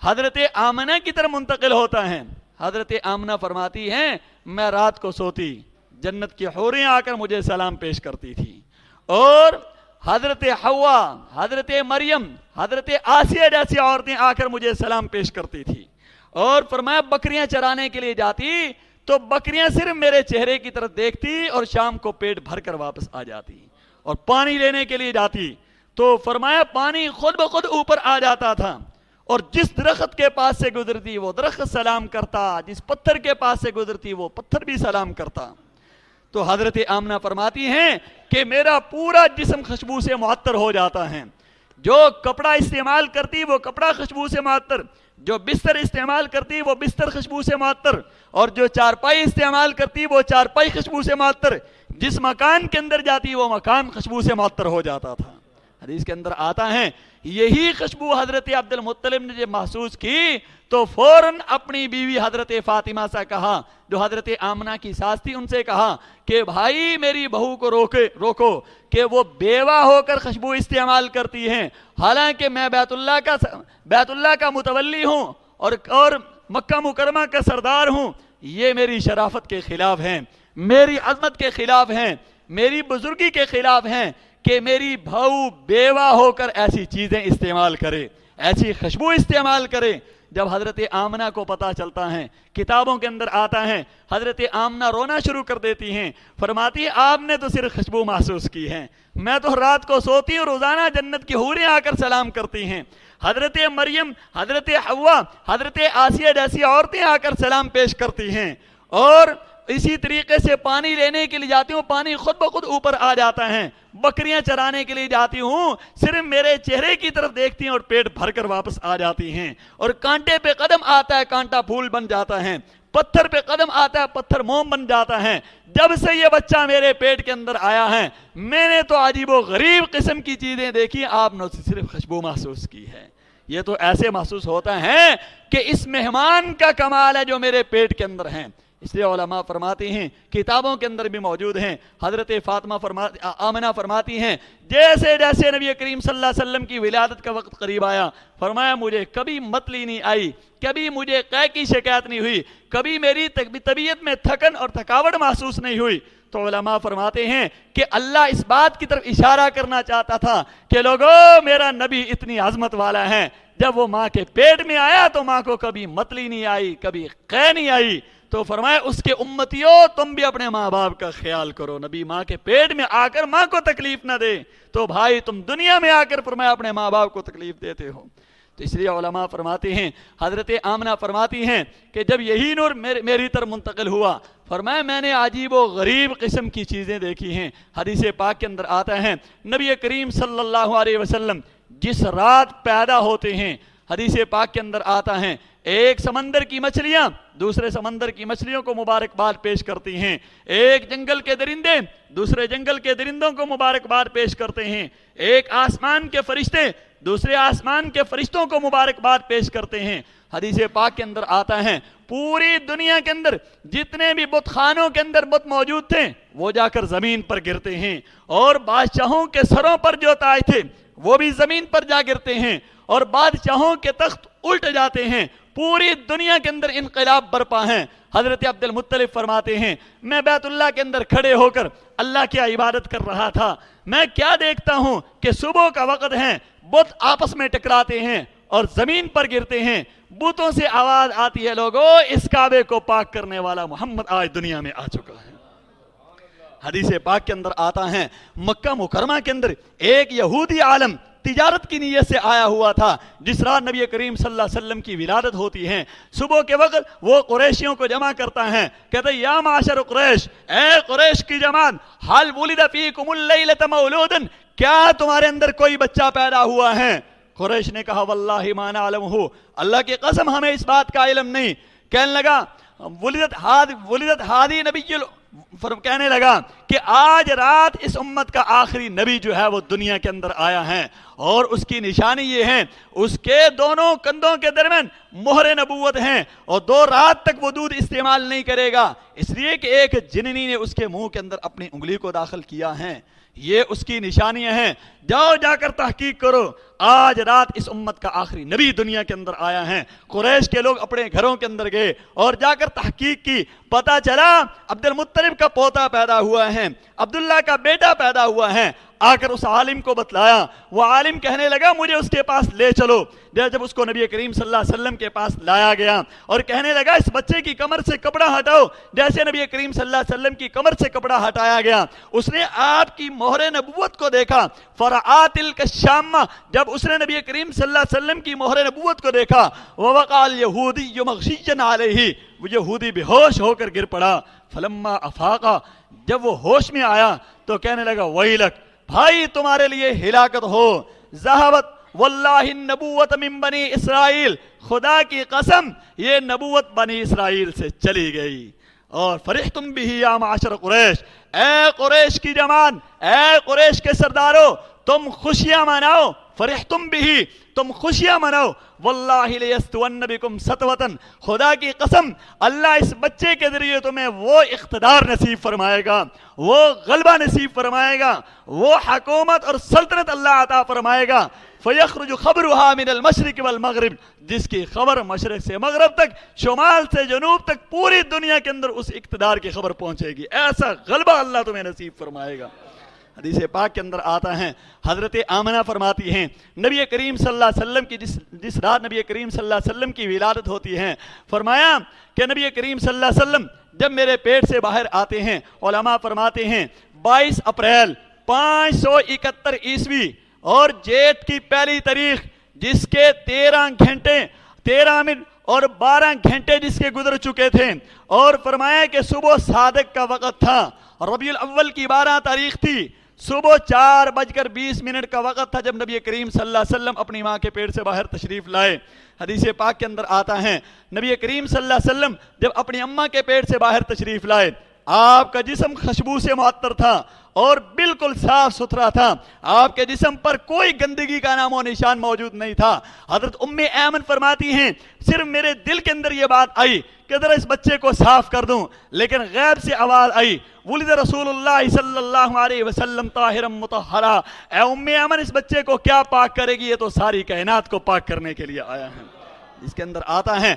حضرت آمنہ کی طرف منتقل ہوتا ہے، حضرت آمنہ فرماتی ہیں میں رات کو سوتی، جنت کی حوریں آ کر مجھے سلام پیش کرتی تھی، اور حضرت حوا، حضرت مریم، حضرت آسیہ جیسی عورتیں آ کر مجھے سلام پیش کرتی تھی، اور فرمایا بکریاں چرانے کے لیے جاتی تو بکریاں صرف میرے چہرے کی طرف دیکھتی اور شام کو پیٹ بھر کر واپس آ جاتی، اور پانی لینے کے لیے جاتی تو فرمایا پانی خود بخود اوپر آ جاتا تھا، اور جس درخت کے پاس سے گزرتی وہ درخت سلام کرتا، جس پتھر کے پاس سے گزرتی وہ پتھر بھی سلام کرتا۔ تو حضرت آمنہ فرماتی ہیں کہ میرا پورا جسم خوشبو سے معطر ہو جاتا ہے، جو کپڑا استعمال کرتی وہ کپڑا خوشبو سے معطر، جو بستر استعمال کرتی وہ بستر خوشبو سے معطر، اور جو چارپائی استعمال کرتی وہ چارپائی خوشبو سے معطر، جس مکان کے اندر جاتی وہ مکان خوشبو سے معطر ہو جاتا تھا۔ حدیث کے اندر آتا ہے یہی خوشبو حضرت عبد المطلب نے جب محسوس کی تو فوراً اپنی بیوی حضرت فاطمہ سے کہا جو حضرت آمنہ کی ساس تھی، ان سے کہا کہ بھائی میری بہو کو روکو کہ وہ بیوہ ہو کر خوشبو استعمال کرتی ہیں، حالانکہ میں بیت اللہ کا متولی ہوں اور مکہ مکرمہ کا سردار ہوں، یہ میری شرافت کے خلاف ہیں، میری عظمت کے خلاف ہیں، میری بزرگی کے خلاف ہیں کہ میری بہو بیوہ ہو کر ایسی چیزیں استعمال کرے، ایسی خوشبو استعمال کرے۔ جب حضرت آمنہ کو پتہ چلتا ہے، کتابوں کے اندر آتا ہے، حضرت آمنہ رونا شروع کر دیتی ہیں، فرماتی ہے آپ نے تو صرف خوشبو محسوس کی ہے، میں تو رات کو سوتی ہوں، روزانہ جنت کی حوریں آ کر سلام کرتی ہیں، حضرت مریم، حضرت حوا، حضرت آسیہ جیسی عورتیں آ کر سلام پیش کرتی ہیں، اور اسی طریقے سے پانی لینے کے لیے جاتی ہوں، پانی خود بخود اوپر آ جاتا ہے، بکریاں چرانے کے لیے جاتی ہوں، صرف میرے چہرے کی طرف دیکھتی ہیں اور پیٹ بھر کر واپس آ جاتی ہیں، اور کانٹے پہ قدم آتا ہے کانٹا پھول بن جاتا ہے، پتھر پہ قدم آتا ہے پتھر موم بن جاتا ہے۔ جب سے یہ بچہ میرے پیٹ کے اندر آیا ہے میں نے تو عجیب و غریب قسم کی چیزیں دیکھی، آپ نے صرف خوشبو محسوس کی ہے۔ یہ تو ایسے محسوس ہوتا ہے کہ اس مہمان کا کمال ہے جو میرے پیٹ کے اندر ہیں۔ اس لیے علماء فرماتے ہیں، کتابوں کے اندر بھی موجود ہیں، حضرت فاطمہ آمنہ فرماتی ہیں جیسے جیسے نبی کریم صلی اللہ علیہ وسلم کی ولادت کا وقت قریب آیا، فرمایا مجھے کبھی متلی نہیں آئی، کبھی مجھے قے کی شکایت نہیں ہوئی، کبھی میری طبیعت میں تھکن اور تھکاوٹ محسوس نہیں ہوئی۔ تو علماء فرماتے ہیں کہ اللہ اس بات کی طرف اشارہ کرنا چاہتا تھا کہ لوگو میرا نبی اتنی عظمت والا ہے، جب وہ ماں کے پیٹ میں آیا تو ماں کو کبھی متلی نہیں آئی، کبھی قے نہیں آئی۔ تو فرمایا اس کے امتیوں تم بھی اپنے ماں باپ کا خیال کرو، نبی ماں کے پیٹ میں آ کر ماں کو تکلیف نہ دے، تو بھائی تم دنیا میں آ کر فرمایا اپنے ماں باپ کو تکلیف دیتے ہو۔ تو اس لیے علماء فرماتے ہیں، حضرت آمنہ فرماتی ہیں کہ جب یہی نور میری طرف منتقل ہوا، فرمایا میں نے عجیب و غریب قسم کی چیزیں دیکھی ہیں۔ حدیث پاک کے اندر آتا ہے نبی کریم صلی اللہ علیہ وسلم جس رات پیدا ہوتے ہیں، حدیث پاک کے اندر آتا ہے ایک سمندر کی مچھلیاں دوسرے سمندر کی مچھلیوں کو مبارکباد پیش کرتی ہیں، ایک جنگل کے درندے دوسرے جنگل کے درندوں کو مبارکباد پیش کرتے ہیں، ایک آسمان کے فرشتے دوسرے آسمان کے فرشتوں کو مبارکباد پیش کرتے ہیں۔ حدیث پاک کے اندر آتا ہے پوری دنیا کے اندر جتنے بھی بت خانوں کے اندر بت موجود تھے وہ جا کر زمین پر گرتے ہیں، اور بادشاہوں کے سروں پر جو تاج تھے وہ بھی زمین پر جا گرتے ہیں، اور بادشاہوں کے تخت الٹ جاتے ہیں، پوری دنیا کے اندر انقلاب برپا ہیں۔ حضرت عبد المطلب فرماتے ہیں میں بیت اللہ کے اندر کھڑے ہو کر اللہ کی عبادت کر رہا تھا، میں کیا دیکھتا ہوں کہ صبح کا وقت ہے، بت آپس میں ٹکراتے ہیں اور زمین پر گرتے ہیں، بتوں سے آواز آتی ہے لوگو اس کعبے کو پاک کرنے والا محمد آج دنیا میں آ چکا ہے۔ حدیث پاک کے اندر آتا ہے مکہ مکرمہ کے اندر ایک یہودی عالم تجارت کی نیت سے آیا ہوا تھا، جس رات نبی کریم صلی اللہ علیہ وسلم کی ولادت ہوتی ہے، صبح کے وقت وہ قریشیوں کو جمع کرتا ہے، کہتا ہے یا معاشر قریش، اے قریش کی جماعت، حل ولد فیکم اللیلۃ مولود، کیا تمہارے اندر کوئی بچہ پیدا ہوا ہے؟ قریش نے کہا واللہ ما نعلمہ، اللہ کی قسم ہمیں اس بات کا علم نہیں۔ کہنے لگا ولدت ہادی نبی، کہنے لگا کہ آج رات اس امت کا آخری نبی جو ہے وہ دنیا کے اندر آیا ہے، اور اس کی نشانی یہ ہے اس کے دونوں کندھوں کے درمیان مہر نبوت ہیں، اور 2 رات تک وہ دودھ استعمال نہیں کرے گا، اس لیے کہ ایک جننی نے اس کے منہ کے اندر اپنی انگلی کو داخل کیا ہے، یہ اس کی نشانیاں ہیں۔ جاؤ جا کر تحقیق کرو، آج رات اس امت کا آخری نبی دنیا کے اندر آیا ہے۔ قریش کے لوگ اپنے گھروں کے اندر گئے اور جا کر تحقیق کی، پتہ چلا عبد المطلب کا پوتا پیدا ہوا ہے، عبداللہ کا بیٹا پیدا ہوا ہے۔ آ کر اس عالم کو بتلایا، وہ عالم کہنے لگا مجھے اس کے پاس لے چلو۔ جب اس کو نبی کریم صلی اللہ علیہ وسلم کے پاس لایا گیا اور کہنے لگا اس بچے کی کمر سے کپڑا ہٹاؤ، جیسے نبی کریم صلی اللہ علیہ وسلم کی کمر سے کپڑا ہٹایا گیا، اس نے آپ کی مہر نبوت کو دیکھا، فرآ تلک الشامہ، جب اس نے نبی کریم صلی اللہ علیہ وسلم کی مہر نبوت کو دیکھا، ووقع الیہودی مغشیا علیہ، وہ یہودی بے ہوش ہو کر گر پڑا۔ فلما افاقا، جب وہ ہوش میں آیا تو کہنے لگا ویلک، بھائی تمہارے لیے ہلاکت ہو، ذہبت واللہ النبوت من بنی اسرائیل، خدا کی قسم یہ نبوت بنی اسرائیل سے چلی گئی۔ اور فرحتم بھی یا معاشر قریش، اے قریش کی جماعت، اے قریش کے سرداروں، تم خوشیاں مناؤ، فرحتم بھی، تم خوشیاں مناؤ، واللہ لیستون بکم ستوتن، خدا کی قسم اللہ اس بچے کے ذریعے تمہیں وہ اقتدار نصیب فرمائے گا، وہ غلبہ نصیب فرمائے گا، وہ حکومت اور سلطنت اللہ عطا فرمائے گا، فیخرج خبرها من المشرق والمغرب، جس کی خبر مشرق سے مغرب تک، شمال سے جنوب تک، پوری دنیا کے اندر اس اقتدار کی خبر پہنچے گی، ایسا غلبہ اللہ تمہیں نصیب فرمائے گا۔ حدیث پاک کے اندر آتا ہے، حضرت آمنہ فرماتی ہیں نبی کریم صلی اللہ علیہ وسلم کی جس رات نبی کریم صلی اللہ علیہ وسلم کی ولادت ہوتی ہے، فرمایا کہ نبی کریم صلی اللہ علیہ وسلم جب میرے پیٹ سے باہر آتے ہیں، علماء فرماتے ہیں 22 اپریل 571 عیسوی اور جیٹ کی پہلی تاریخ، جس کے 13 گھنٹے 13 منٹ اور 12 گھنٹے جس کے گزر چکے تھے، اور فرمایا کہ صبح صادق کا وقت تھا، ربیع الاول کی 12 تاریخ تھی، صبح 4:20 کا وقت تھا جب نبی کریم صلی اللہ علیہ وسلم اپنی ماں کے پیٹ سے باہر تشریف لائے۔ حدیث پاک کے اندر آتا ہے نبی کریم صلی اللہ علیہ وسلم جب اپنی اماں کے پیٹ سے باہر تشریف لائے، آپ کا جسم خوشبو سے معطر تھا اور بالکل صاف ستھرا تھا، آپ کے جسم پر کوئی گندگی کا نام و نشان موجود نہیں تھا۔ حضرت ام ایمن فرماتی ہیں صرف میرے دل کے اندر یہ بات آئی کہ ذرا اس بچے کو صاف کر دوں، لیکن غیب سے آواز آئی ولد رسول اللہ صلی اللہ علیہ وسلم طاہرا مطہرا، اے ام ایمن اس بچے کو کیا پاک کرے گی، یہ تو ساری کائنات کو پاک کرنے کے لیے آیا ہے۔ اس کے اندر آتا ہے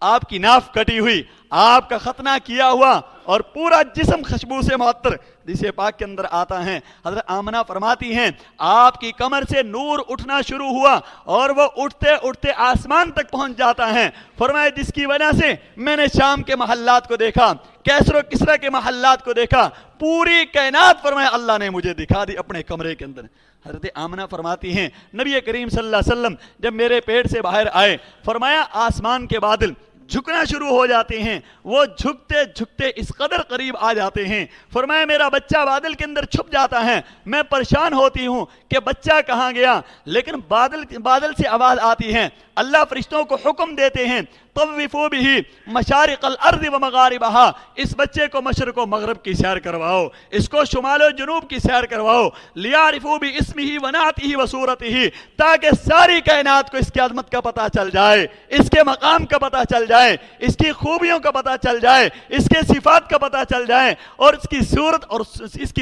آپ کی ناف کٹی ہوئی، آپ کا ختنہ کیا ہوا اور پورا جسم خوشبو سے معطر۔ حدیث پاک کے اندر آتا ہے حضرت آمنہ فرماتی ہیں آپ کی کمر سے نور اٹھنا شروع ہوا اور وہ اٹھتے اٹھتے آسمان تک پہنچ جاتا ہے، فرمایا جس کی وجہ سے میں نے شام کے محلات کو دیکھا، کیسر و کسرا کے محلات کو دیکھا، پوری کائنات فرمایا اللہ نے مجھے دکھا دی اپنے کمرے کے اندر۔ حضرت آمنہ فرماتی ہیں نبی کریم صلی اللہ علیہ وسلم جب میرے پیٹ سے باہر آئے، فرمایا آسمان کے بادل جھکنا شروع ہو جاتے ہیں، وہ جھکتے جھکتے اس قدر قریب آ جاتے ہیں، فرمایا میرا بچہ بادل کے اندر چھپ جاتا ہے، میں پریشان ہوتی ہوں کہ بچہ کہاں گیا، لیکن بادل سے آواز آتی ہے، اللہ فرشتوں کو حکم دیتے ہیں طوفوا به مشارق الارض و مغاربها، اس بچے کو مشرق و مغرب کی سیر کرواؤ، اس کو شمال و جنوب کی سیر کرواؤ، لیعرفوا باسمه ونعته وصورته، تاکہ ساری کائنات کو اس کی عظمت کا پتہ چل جائے، اس کے مقام کا پتہ چل جائے، اس کی خوبیوں کا پتہ چل جائے، اس کے صفات کا پتہ چل جائے، اور اس کی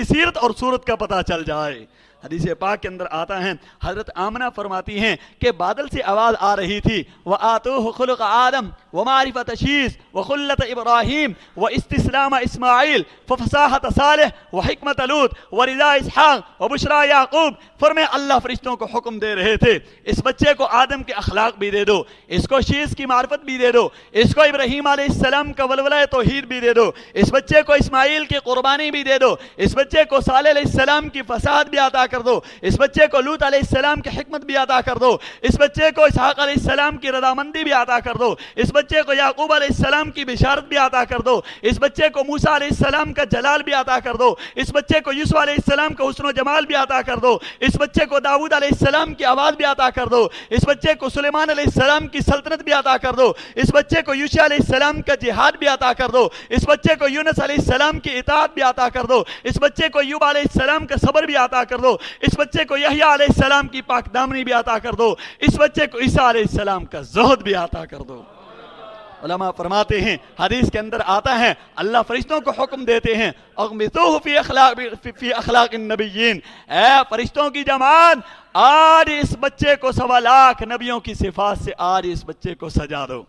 سیرت اور صورت کا پتہ چل جائے۔ حدیث پاک کے اندر آتا ہے حضرت آمنہ فرماتی ہیں کہ بادل سے آواز آ رہی تھی وَآتُوهُ خُلُقَ آدم وَمَعْرِفَةَ شِیس وَخُلَّةَ إِبْرَاہیم وَإِسْتِسْلَامَ إِسماعیل وَفَصَاحَةَ صالح وَحِکْمَةَ لوط وَرِضَاءَ اسحاق وَبُشْرَا یعقوب، فرمائے اللہ فرشتوں کو حکم دے رہے تھے اس بچے کو آدم کے اخلاق بھی دے دو، اس کو شیس کی معرفت بھی دے دو، اس کو ابراہیم علیہ السلام کا ولولہ توحید بھی دے دو، اس بچے کو اسماعیل کی قربانی بھی دے دو، اس بچے کو صالح علیہ السلام کی فصاحت بھی عطا کر دو، اس بچے کو لوط علیہ السلام کی حکمت بھی عطا کر دو، اس بچے کو اسحاق علیہ السلام کی رضامندی بھی عطا کر دو، اس بچے کو یعقوب علیہ السلام کی بشارت بھی عطا کر دو، اس بچے کو موسیٰ علیہ السلام کا جلال بھی عطا کر دو، اس بچے کو یوسف علیہ السلام کا حسن و جمال بھی عطا کر دو، اس بچے کو داؤد علیہ السلام کی آواز بھی عطا کر دو، اس بچے کو سلیمان علیہ السلام کی سلطنت بھی عطا کر دو، اس بچے کو یوشع علیہ السلام کا جہاد بھی عطا کر دو، اس بچے کو یونس علیہ السلام کی اطاعت بھی عطا کر دو، اس بچے کو ایوب علیہ السلام کا صبر بھی عطا کر دو، اس بچے کو یحییٰ علیہ السلام کی پاک دامنی بھی عطا کر دو، اس بچے کو عیسیٰ علیہ السلام کا زہد بھی عطا کر دو۔ علماء فرماتے ہیں حدیث کے اندر آتا ہے اللہ فرشتوں کو حکم دیتے ہیں اغمسوہ فی اخلاق النبیین، اے فرشتوں کی جماعت آج اس بچے کو 1.25 لاکھ نبیوں کی صفات سے آج اس بچے کو سجا دو۔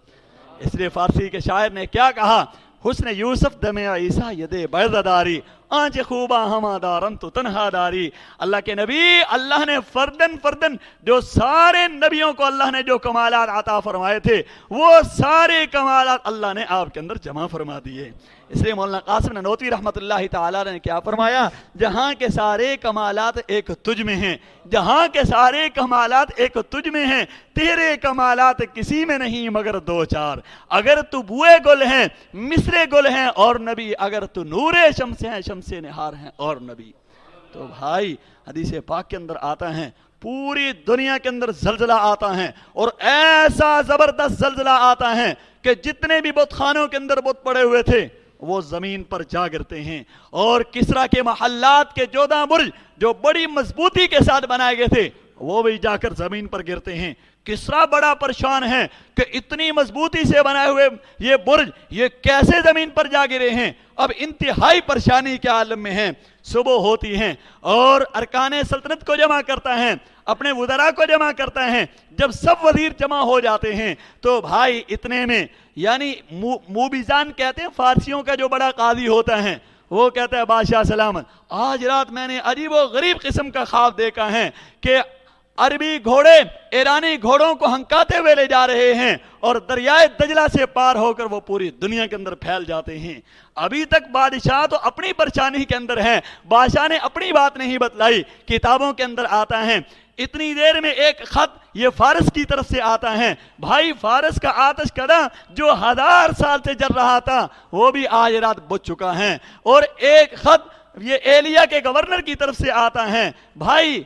اس لیے فارسی کے شاعر نے کیا کہا، حسن یوسف دم عیسیٰ ید بیض داری، آنچ خوبا ہما دارن تو تنہا داری۔ اللہ کے نبی اللہ نے فردن جو سارے نبیوں کو اللہ نے جو کمالات عطا فرمائے تھے وہ سارے کمالات اللہ نے آپ کے اندر جمع فرما دیے۔ اس لیے مولانا قاسم نانوتوی رحمت اللہ تعالیٰ نے کیا فرمایا، جہاں کے سارے کمالات ایک تجھ میں ہیں، جہاں کے سارے کمالات ایک تجھ میں ہیں، تیرے کمالات کسی میں نہیں مگر 2-4، اگر تو بوئے گل ہیں مصرے گل ہیں اور نبی، اگر تو نور شمس ہیں شمس نہار ہیں اور نبی۔ تو بھائی حدیث پاک کے اندر آتا ہے پوری دنیا کے اندر زلزلہ آتا ہے اور ایسا زبردست زلزلہ آتا ہے کہ جتنے بھی بت خانوں کے اندر بت پڑے ہوئے تھے وہ زمین پر جا گرتے ہیں، اور کسرا کے محلات کے 14 برج جو بڑی مضبوطی کے ساتھ بنائے گئے تھے وہ بھی جا کر زمین پر گرتے ہیں۔ کسرا بڑا پریشان ہے کہ اتنی مضبوطی سے بنائے ہوئے یہ برج یہ کیسے زمین پر جا گرے ہیں۔ اب انتہائی پریشانی کے عالم میں ہیں۔ صبح ہوتی ہیں اور ارکان سلطنت کو جمع کرتا ہے، اپنے وزراء کو جمع کرتا ہے۔ جب سب وزیر جمع ہو جاتے ہیں تو بھائی اتنے میں یعنی موبیزان کہتے ہیں فارسیوں کا جو بڑا قاضی ہوتا ہے، وہ کہتا ہے بادشاہ سلامت، آج رات میں نے عجیب و غریب قسم کا خواب دیکھا ہے کہ عربی گھوڑے ایرانی گھوڑوں کو ہنکاتے ہوئے لے جا رہے ہیں اور دریائے دجلہ سے پار ہو کر وہ پوری دنیا کے اندر پھیل جاتے ہیں۔ ابھی تک بادشاہ تو اپنی پریشانی کے اندر ہے، بادشاہ نے اپنی بات نہیں بتلائی۔ کتابوں کے اندر آتا ہے اتنی دیر میں ایک خط یہ فارس کی طرف سے آتا ہے۔ بھائی فارس کا آتش کدہ جو 1000 سال سے جل رہا تھا وہ بھی آج رات بجھ چکا ہے، اور ایک خط یہ ایلیا کے گورنر کی طرف سے آتا ہے۔ بھائی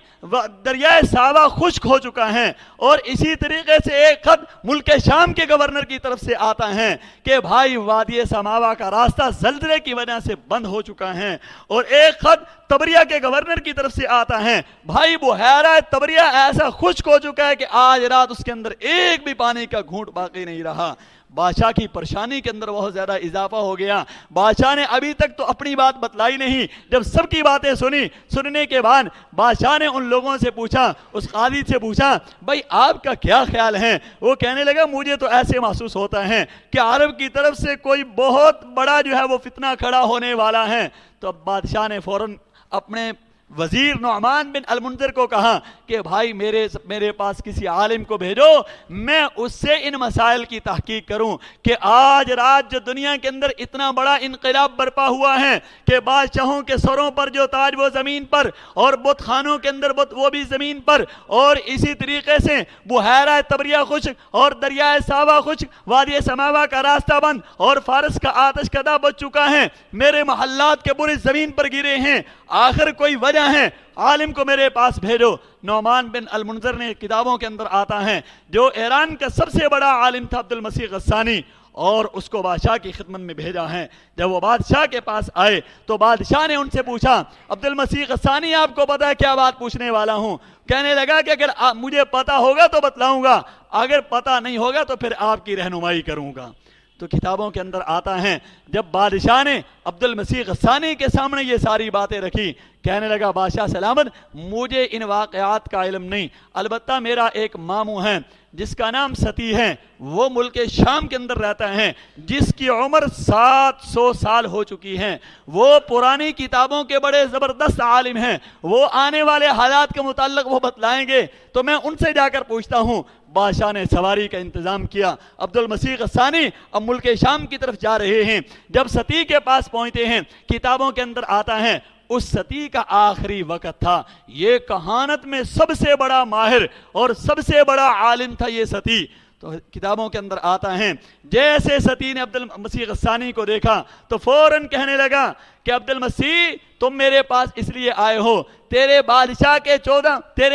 دریائے ساوا خشک ہو چکا ہے، اور اسی طریقے سے ایک خط ملک شام کے گورنر کی طرف سے آتا ہے کہ بھائی وادی سماوا کا راستہ زلزلے کی وجہ سے بند ہو چکا ہے، اور ایک خط تبریہ کے گورنر کی طرف سے آتا ہے۔ بھائی بحیرہ تبریہ ایسا خشک ہو چکا ہے کہ آج رات اس کے اندر ایک بھی پانی کا گھونٹ باقی نہیں رہا۔ بادشاہ کی پریشانی کے اندر بہت زیادہ اضافہ ہو گیا۔ بادشاہ نے ابھی تک تو اپنی بات بتلائی نہیں۔ جب سب کی باتیں سننے کے بعد بادشاہ نے ان لوگوں سے پوچھا، اس قاضی سے پوچھا، بھائی آپ کا کیا خیال ہے؟ وہ کہنے لگا مجھے تو ایسے محسوس ہوتا ہے کہ عرب کی طرف سے کوئی بہت بڑا جو ہے وہ فتنہ کھڑا ہونے والا ہے۔ تو اب بادشاہ نے فوراً اپنے وزیر نعمان بن المنذر کو کہا کہ بھائی میرے پاس کسی عالم کو بھیجو، میں اس سے ان مسائل کی تحقیق کروں کہ آج رات جو دنیا کے اندر اتنا بڑا انقلاب برپا ہوا ہے کہ بادشاہوں کے سروں پر جو تاج وہ زمین پر، اور بت خانوں کے اندر بت وہ بھی زمین پر، اور اسی طریقے سے بحیرہ تبریہ خشک اور دریائے ساوا خشک، وادی سماوا کا راستہ بند، اور فارس کا آتش کدہ بچ چکا ہے، میرے محلات کے برج زمین پر گرے ہیں، آخر کوئی وجہ ہے، عالم کو میرے پاس بھیجو۔ نعمان بن المنذر نے کتابوں کے اندر آتا ہے جو ایران کا سب سے بڑا عالم تھا عبد المسیح غسانی، اور اس کو بادشاہ کی خدمت میں بھیجا ہے۔ جب وہ بادشاہ کے پاس آئے تو بادشاہ نے ان سے پوچھا، عبد المسیح غسانی آپ کو پتا ہے کیا بات پوچھنے والا ہوں؟ کہنے لگا کہ اگر مجھے پتا ہوگا تو بتلاؤں گا، اگر پتا نہیں ہوگا تو پھر آپ کی رہنمائی کروں گا۔ تو کتابوں کے اندر آتا ہے جب بادشاہ نے عبد المسیح غسانی کے سامنے یہ ساری باتیں رکھی، کہنے لگا بادشاہ سلامت مجھے ان واقعات کا علم نہیں، البتہ میرا ایک ماموں ہے جس کا نام ستی ہے، وہ ملک شام کے اندر رہتا ہے، جس کی عمر 700 سال ہو چکی ہے، وہ پرانی کتابوں کے بڑے زبردست عالم ہیں، وہ آنے والے حالات کے متعلق وہ بتلائیں گے، تو میں ان سے جا کر پوچھتا ہوں۔ بادشاہ نے سواری کا انتظام کیا۔ عبد المسیح غسانی اب ملک شام کی طرف جا رہے ہیں۔ جب ستی کے پاس پہنچتے ہیں، کتابوں کے اندر آتا ہے اس ستی کا آخری وقت تھا۔ یہ کہانت میں سب سے بڑا ماہر اور سب سے بڑا عالم تھا یہ ستی۔ تو کتابوں کے اندر آتا ہے جیسے ستی نے عبد المسیح غسانی کو دیکھا تو فوراً کہنے لگا کہ عبد المسیح تم میرے پاس اس لیے آئے ہو، تیرے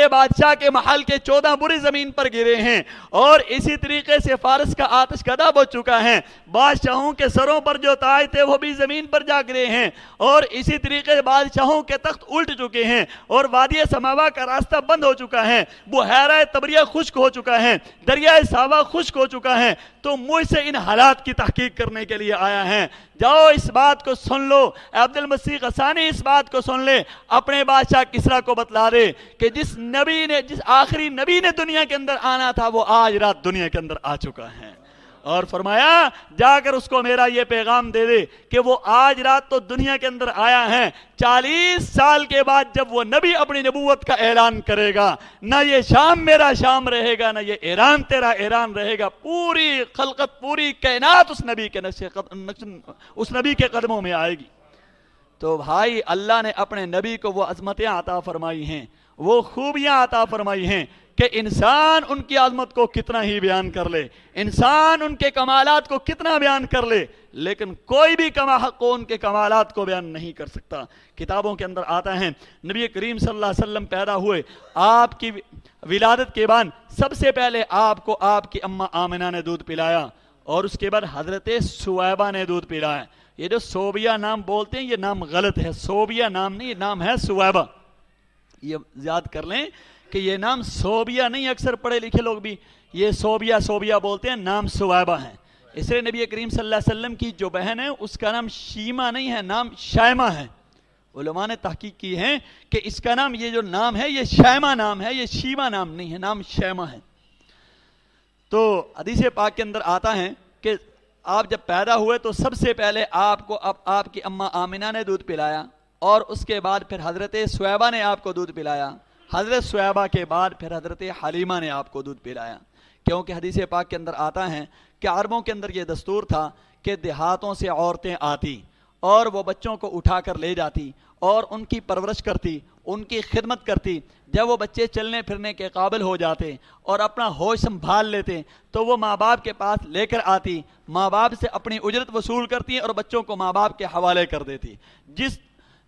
بادشاہ کے محل کے 14 برج زمین پر گرے ہیں، اور اسی طریقے سے فارس کا آتش کدہ بچ چکا ہے، بادشاہوں کے سروں پر جو تاج تھے وہ بھی زمین پر جا گرے ہیں، اور اسی طریقے سے بادشاہوں کے تخت الٹ چکے ہیں، اور وادی سماوا کا راستہ بند ہو چکا ہے، بحیرہ تبریہ خشک ہو چکا ہے، دریائے ساوا خشک ہو چکا ہے، تو مجھ سے ان حالات کی تحقیق کرنے کے لیے آیا ہے۔ جاؤ اس بات کو سن لو۔ عبد المسیح غسانی اس بات کو سن لے، اپنے بادشاہ کسریٰ کو بتلا دے کہ جس آخری نبی نے دنیا کے اندر آنا تھا وہ آج رات دنیا کے اندر آ چکا ہے، اور فرمایا جا کر اس کو میرا یہ پیغام دے دے کہ وہ آج رات تو دنیا کے اندر آیا ہے، 40 سال کے بعد جب وہ نبی اپنی نبوت کا اعلان کرے گا، نہ یہ شام میرا شام رہے گا، نہ یہ ایران تیرا ایران رہے گا، پوری خلقت پوری کائنات اس نبی کے قدموں میں آئے گی۔ تو بھائی اللہ نے اپنے نبی کو وہ عظمتیں عطا فرمائی ہیں، وہ خوبیاں عطا فرمائی ہیں کہ انسان ان کی عظمت کو کتنا ہی بیان کر لے، انسان ان کے کمالات کو کتنا بیان کر لے، لیکن کوئی بھی کما حق کو ان کے کمالات کو بیان نہیں کر سکتا۔ کتابوں کے اندر آتا ہے نبی کریم صلی اللہ علیہ وسلم پیدا ہوئے، آپ کی ولادت کے بعد سب سے پہلے آپ کو آپ کی اماں آمنہ نے دودھ پلایا، اور اس کے بعد حضرت سویبہ نے دودھ پلایا۔ یہ جو صوبیہ نام بولتے ہیں یہ نام غلط ہے، صوبیہ نام نہیں، یہ نام ہے سویبہ۔ یہ یاد کر لیں کہ یہ نام صوبیہ نہیں، اکثر پڑھے لکھے لوگ بھی یہ صوبیہ بولتے ہیں، نام ثویبہ ہے. اس لیے نبی کریم صلی اللہ علیہ وسلم کی جو بہن ہے اس کا نام شیمہ نہیں ہے، نام شائمہ ہے. علماء نے تحقیق کی ہے کہ اس کا نام، یہ جو نام ہے یہ شائمہ نام ہے، یہ شیمہ نام نہیں ہے، نام شائمہ ہے. تو حدیث پاک کے اندر آتا ہے کہ آپ جب پیدا ہوئے تو سب سے پہلے آپ کو آپ کی اماں آمنہ نے دودھ پلایا، اور اس کے بعد پھر حضرت سویبہ نے آپ کو دودھ پلایا، حضرت سویبہ کے بعد پھر حضرت حلیمہ نے آپ کو دودھ پلایا. کیونکہ حدیث پاک کے اندر آتا ہے کہ عربوں کے اندر یہ دستور تھا کہ دیہاتوں سے عورتیں آتی اور وہ بچوں کو اٹھا کر لے جاتی اور ان کی پرورش کرتی، ان کی خدمت کرتی. جب وہ بچے چلنے پھرنے کے قابل ہو جاتے اور اپنا ہوش سنبھال لیتے تو وہ ماں باپ کے پاس لے کر آتی، ماں باپ سے اپنی اجرت وصول کرتی اور بچوں کو ماں باپ کے حوالے کر دیتی.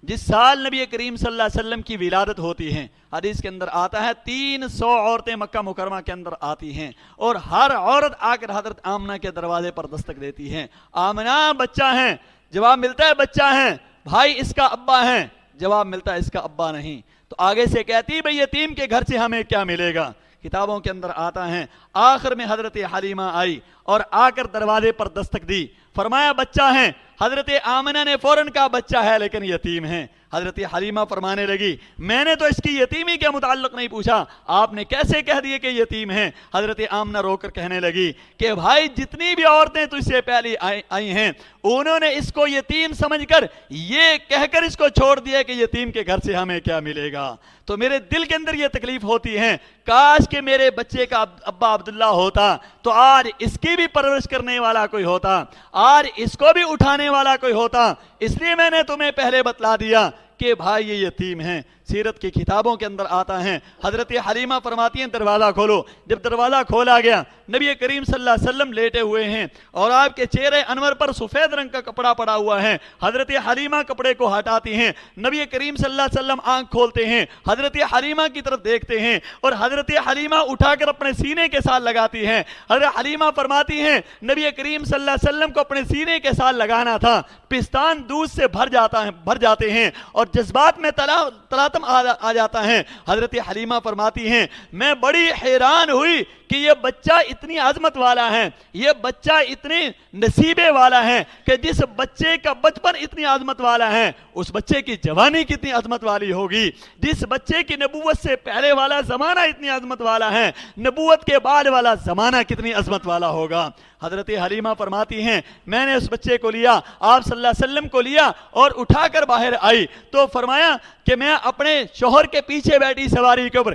جس سال نبی کریم صلی اللہ علیہ وسلم کی ولادت ہوتی ہے، حدیث کے اندر آتا ہے 300 عورتیں مکہ مکرمہ کے اندر آتی ہیں اور ہر عورت آ کر حضرت آمنہ کے دروازے پر دستک دیتی ہیں. آمنہ بچہ ہیں، جواب ملتا ہے بچہ ہیں. بھائی اس کا ابا ہیں، جواب ملتا ہے اس کا ابا نہیں. تو آگے سے کہتی بھئی یتیم کے گھر سے ہمیں کیا ملے گا. کتابوں کے اندر آتا ہے آخر میں حضرت حلیمہ آئی اور آ کر دروازے پر دستک دی، فرمایا بچہ ہیں. حضرت آمنہ نے فوراً کہا بچہ ہے لیکن یتیم ہیں. حضرت حلیمہ فرمانے لگی میں نے تو اس کی یتیمی کے متعلق نہیں پوچھا، آپ نے کیسے کہہ دیے کہ یتیم ہیں. حضرت آمنہ رو کر کہنے لگی کہ بھائی جتنی بھی عورتیں تجھ سے پہلی آئی ہیں انہوں نے اس کو یتیم سمجھ کر یہ کہہ کر اس کو چھوڑ دیا کہ یتیم کے گھر سے ہمیں کیا ملے گا. تو میرے دل کے اندر یہ تکلیف ہوتی ہے، کاش کہ میرے بچے کا ابا عبداللہ ہوتا تو آج اس کی بھی پرورش کرنے والا کوئی ہوتا، آج اس کو بھی اٹھانے والا کوئی ہوتا. اس لیے میں نے تمہیں پہلے بتلا دیا کہ بھائی یہ یتیم ہیں. سیرت کی کتابوں کے اندر آتا ہے حضرت حلیمہ فرماتی ہیں دروازہ کھولو. جب دروازہ کھولا گیا نبی کریم صلی اللہ علیہ وسلم لیٹے ہوئے ہیں اور آپ کے چہرے انور پر سفید رنگ کا کپڑا پڑا ہوا ہے. حضرت حلیمہ کپڑے کو ہٹاتی ہیں، نبی کریم صلی اللہ علیہ وسلم آنکھ کھولتے ہیں، حضرت حلیمہ کی طرف دیکھتے ہیں اور حضرت حلیمہ اٹھا کر اپنے سینے کے ساتھ لگاتی ہیں. حضرت حلیمہ فرماتی ہیں نبی کریم صلی اللہ علیہ وسلم کو اپنے سینے کے ساتھ لگانا تھا، پستان دودھ سے بھر جاتے ہیں اور جذبات میں تلاطم آ جاتا ہے. حضرت حلیمہ فرماتی ہیں میں بڑی حیران ہوئی کہ یہ بچہ اتنی عظمت والا ہے، یہ بچہ اتنی نصیبے والا ہے کہ جس بچے کا بچپن اتنی عظمت والا ہے اس بچے کی جوانی کتنی عظمت والی ہوگی، جس بچے کی نبوت سے پہلے والا زمانہ اتنی عظمت والا ہے، نبوت کے بعد والا زمانہ کتنی عظمت والا ہوگا. حضرت حلیمہ فرماتی ہیں میں نے اس بچے کو لیا، آپ صلی اللہ علیہ وسلم کو لیا اور اٹھا کر باہر آئی تو فرمایا کہ میں اپنے شوہر کے پیچھے بیٹھی سواری کے اوپر.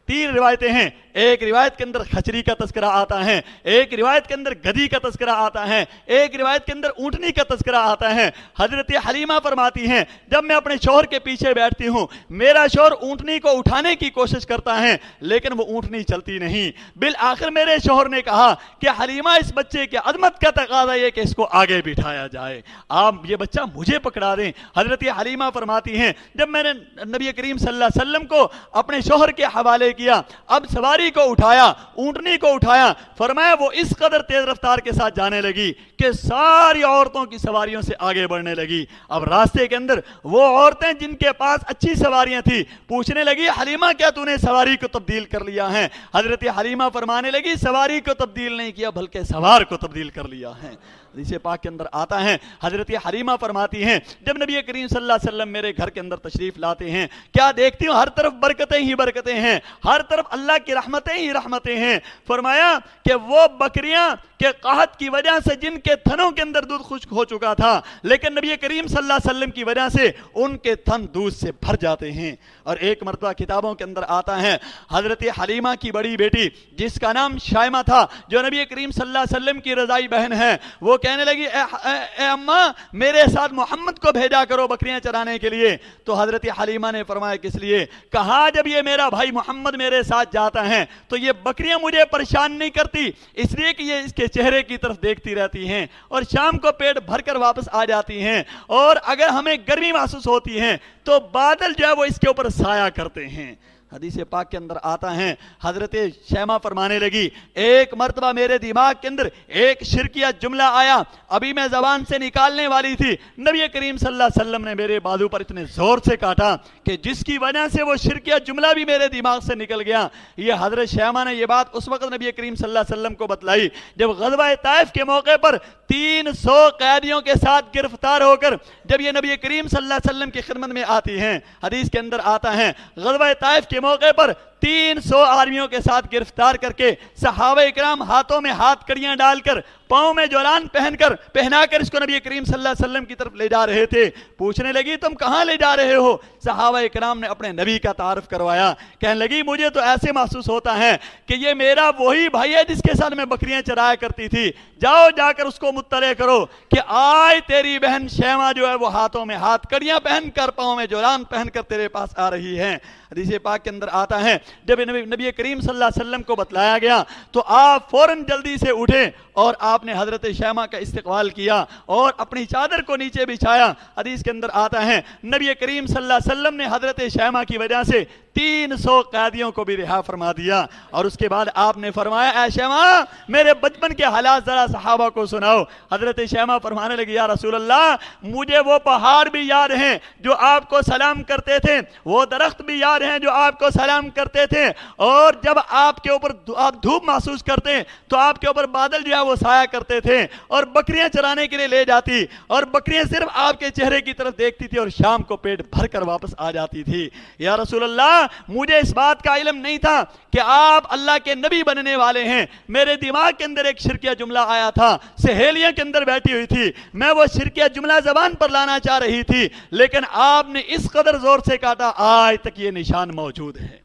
3 روایتیں ہیں، ایک روایت کے اندر خچری کا تذکرہ آتا ہے، ایک روایت کے اندر گدھی کا تذکرہ آتا ہے، ایک روایت کے اندر اونٹنی کا تذکرہ آتا ہے. حضرت حلیمہ فرماتی ہیں جب میں اپنے شوہر کے پیچھے بیٹھتی ہوں میرا شوہر اونٹنی کو اٹھانے کی کوشش کرتا ہے لیکن وہ اونٹنی چلتی نہیں. بالآخر میرے شوہر نے کہا کہ حلیمہ اس بچے کی عظمت کا تقاضا یہ کہ اس کو آگے بٹھایا جائے، آپ یہ بچہ مجھے پکڑا دیں. حضرت حلیمہ فرماتی ہیں جب میں نے نبی کریم صلی اللہ علیہ وسلم کو اپنے شوہر کے حوالے کیا، اب سواری کو اٹھایا، اونٹنی کو اٹھایا، فرمایا وہ اس قدر تیز رفتار کے ساتھ جانے لگی کہ ساری عورتوں کی سواریوں سے آگے بڑھنے لگی. اب راستے کے اندر وہ عورتیں جن کے پاس اچھی سواریاں تھی پوچھنے لگی حلیمہ کیا تو نے سواری کو تبدیل کر لیا ہے؟ حضرت حلیمہ فرمانے لگی سواری کو تبدیل نہیں کیا بلکہ سوار کو تبدیل کر لیا ہے. حدیث پاک کے اندر آتا ہے حضرت حلیمہ فرماتی ہیں جب نبی کریم صلی اللہ علیہ وسلم میرے گھر کے اندر تشریف لاتے ہیں کیا دیکھتی ہوں ہر طرف برکتیں ہی برکتیں ہیں، ہر طرف اللہ کی رحمتیں ہی رحمتیں ہیں. فرمایا کہ وہ بکریاں کہ قحط کی وجہ سے جن کے تھنوں کے اندر دودھ خشک ہو چکا تھا لیکن نبی کریم صلی اللہ علیہ وسلم کی وجہ سے ان کے تھن دودھ سے بھر جاتے ہیں. اور ایک مرتبہ کتابوں کے اندر آتا ہے حضرت حلیمہ کی بڑی بیٹی جس کا نام شائمہ تھا جو نبی کریم صلی اللہ علیہ وسلم کی رضائی بہن ہے، وہ کہنے لگی اے اماں میرے ساتھ محمد کو بھیجا کرو بکریاں چرانے کے لیے. تو حضرت حلیمہ نے فرمایا کس لیے؟ کہا جب یہ میرا بھائی محمد میرے ساتھ جاتا ہے تو یہ بکریاں مجھے پریشان نہیں کرتی، اس لیے کہ یہ اس کے چہرے کی طرف دیکھتی رہتی ہیں اور شام کو پیٹ بھر کر واپس آ جاتی ہیں، اور اگر ہمیں گرمی محسوس ہوتی ہے تو بادل جو ہے وہ اس کے اوپر سایہ کرتے ہیں. حدیث پاک کے اندر آتا ہے حضرت شیمہ فرمانے لگی ایک مرتبہ میرے دماغ کے اندر ایک شرکیہ جملہ آیا, ابھی میں زبان سے نکالنے والی تھی, نبی کریم صلی اللہ علیہ وسلم نے میرے بازو پر اتنے زور سے کاٹا کہ جس کی وجہ سے وہ شرکیہ جملہ بھی میرے دماغ سے نکل گیا. یہ حضرت شیمہ نے یہ بات اس وقت نبی کریم صلی اللہ علیہ وسلم کو بتلائی جب غزوہ طائف کے موقع پر 300 قیدیوں کے ساتھ گرفتار ہو کر جب یہ نبی کریم صلی اللہ علیہ وسلم کی خدمت میں آتی ہیں. حدیث کے اندر آتا ہے غزوہ طائف کے موقع پر 300 آدمیوں کے ساتھ گرفتار کر کے صحابہ اکرام ہاتھوں میں ہاتھ کڑیاں ڈال کر پاؤں میں جولان پہنا کر اس کو نبی کریم صلی اللہ علیہ وسلم کی طرف لے جا رہے تھے. پوچھنے لگی تم کہاں لے جا رہے ہو؟ صحابہ اکرام نے اپنے نبی کا تعارف کروایا. کہنے لگی مجھے تو ایسے محسوس ہوتا ہے کہ یہ میرا وہی بھائی ہے جس کے ساتھ میں بکریاں چرایا کرتی تھی, جاؤ جا کر اس کو مطلع کرو کہ آج تیری بہن شیمہ جو ہے وہ ہاتھوں میں ہاتھ کڑیاں پہن کر پاؤں میں جولان پہن کر تیرے پاس آ رہی ہے. حدیث پاک کے اندر آتا ہے جب نبی کریم صلی اللہ علیہ وسلم کو بتلایا گیا تو آپ فوراً جلدی سے اٹھے اور آپ نے حضرت شیمہ کا استقبال کیا اور اپنی چادر کو نیچے بچھایا. حدیث کے اندر آتا ہے نبی کریم صلی اللہ علیہ وسلم نے حضرت شیمہ کی وجہ سے 300 قیدیوں کو بھی رہا فرما دیا اور اس کے بعد آپ نے فرمایا اے شیمہ میرے بچپن کے حالات ذرا صحابہ کو سناؤ. حضرت شیمہ فرمانے لگی یا رسول اللہ مجھے وہ پہاڑ بھی یاد ہیں جو آپ کو سلام کرتے تھے, وہ درخت بھی یاد ہیں جو آپ کو سلام کرتے تھے, اور جب آپ کے اوپر آپ دھوپ محسوس کرتے تو آپ کے اوپر بادل جو ہے وہ سایہ کرتے تھے اور بکریاں چرانے کے لیے لے جاتی اور بکریاں صرف آپ کے چہرے کی طرف دیکھتی تھی اور شام کو پیٹ بھر کر واپس آ جاتی تھی. یا رسول اللہ مجھے اس بات کا علم نہیں تھا کہ آپ اللہ کے نبی بننے والے ہیں. میرے دماغ کے اندر ایک شرکیہ جملہ آیا تھا, سہیلیاں کے اندر بیٹھی ہوئی تھی, میں وہ شرکیہ جملہ زبان پر لانا چاہ رہی تھی لیکن آپ نے اس قدر زور سے کاٹا آج تک یہ نشان موجود ہے.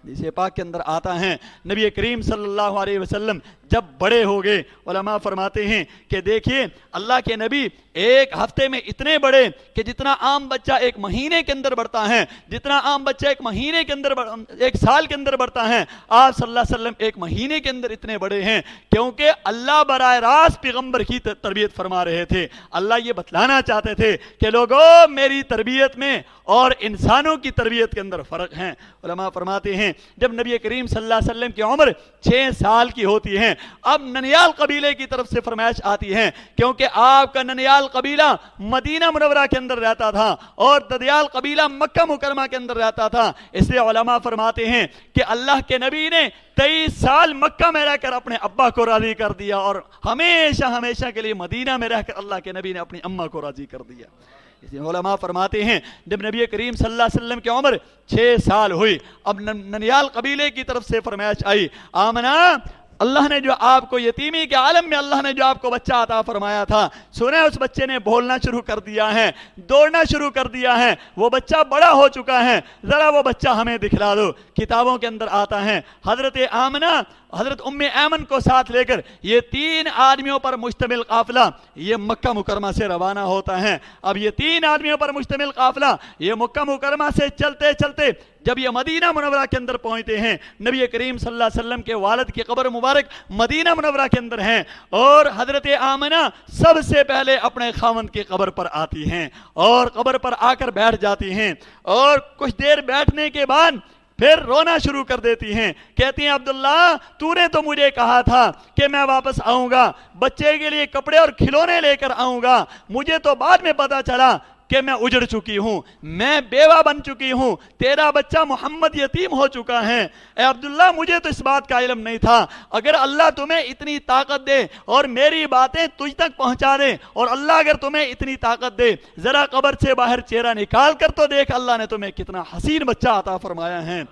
حدیث پاک کے اندر آتا ہے نبی کریم صلی اللہ علیہ وسلم جب بڑے ہو گئے, علماء فرماتے ہیں کہ دیکھیے اللہ کے نبی ایک ہفتے میں اتنے بڑے کہ جتنا عام بچہ ایک مہینے کے اندر بڑھتا ہے, جتنا عام بچہ ایک مہینے کے اندر ایک سال کے اندر بڑھتا ہے, آپ صلی اللہ علیہ وسلم ایک مہینے کے اندر اتنے بڑے ہیں کیونکہ اللہ براہ راست پیغمبر کی تربیت فرما رہے تھے. اللہ یہ بتلانا چاہتے تھے کہ لوگوں میری تربیت میں اور انسانوں کی تربیت کے اندر فرق ہے. علماء فرماتے ہیں جب نبی کریم صلی اللہ علیہ وسلم کی عمر 6 سال کی ہوتی ہے اب ننیال قبیلے کی طرف سے فرمائش آتی ہے کیونکہ آپ کا ننیال قبیلہ مدینہ منورہ کے اندر رہتا تھا اور ددیال قبیلہ مکہ مکرمہ کے اندر رہتا تھا. اس لیے علماء فرماتے ہیں کہ اللہ کے نبی نے 23 سال مکہ میں رہ کر اپنے ابا کو راضی کر دیا اور ہمیشہ کے لیے مدینہ میں رہ کر اللہ کے نبی نے اپنی اماں کو راضی کر دیا. علماء فرماتے ہیں جب نبی کریم صلی اللہ علیہ وسلم کی عمر 6 سال ہوئی اب ننیال قبیلے کی طرف سے فرمائش آئی آمنہ اللہ نے جو آپ کو یتیمی کے عالم میں اللہ نے جو آپ کو بچہ عطا فرمایا تھا سنیں اس بچے نے بولنا شروع کر دیا ہے, دوڑنا شروع کر دیا ہے, وہ بچہ بڑا ہو چکا ہے, ذرا وہ بچہ ہمیں دکھلا دو. کتابوں کے اندر آتا ہے حضرت آمنہ حضرت ام ایمن کو ساتھ لے کر یہ 3 آدمیوں پر مشتمل قافلہ یہ مکہ مکرمہ سے روانہ ہوتا ہے. اب یہ 3 آدمیوں پر مشتمل قافلہ یہ مکہ مکرمہ سے چلتے چلتے جب یہ مدینہ منورہ کے اندر پہنچتے ہیں نبی کریم صلی اللہ علیہ وسلم کے والد کی قبر مبارک مدینہ منورہ کے اندر ہیں اور حضرت آمنہ سب سے پہلے اپنے خاوند کی قبر پر آتی ہیں اور قبر پر آ کر بیٹھ جاتی ہیں اور کچھ دیر بیٹھنے کے بعد پھر رونا شروع کر دیتی ہیں. کہتی ہیں عبداللہ تو نے تو مجھے کہا تھا کہ میں واپس آؤں گا, بچے کے لیے کپڑے اور کھلونے لے کر آؤں گا, مجھے تو بعد میں پتا چلا کہ میں اجڑ چکی ہوں, میں بیوہ بن چکی ہوں, تیرا بچہ محمد یتیم ہو چکا ہے. اے عبداللہ مجھے تو اس بات کا علم نہیں تھا, اگر اللہ تمہیں اتنی طاقت دے اور میری باتیں تجھ تک پہنچا دے اور اللہ اگر تمہیں اتنی طاقت دے ذرا قبر سے باہر چہرہ نکال کر تو دیکھ اللہ نے تمہیں کتنا حسین بچہ عطا فرمایا ہے.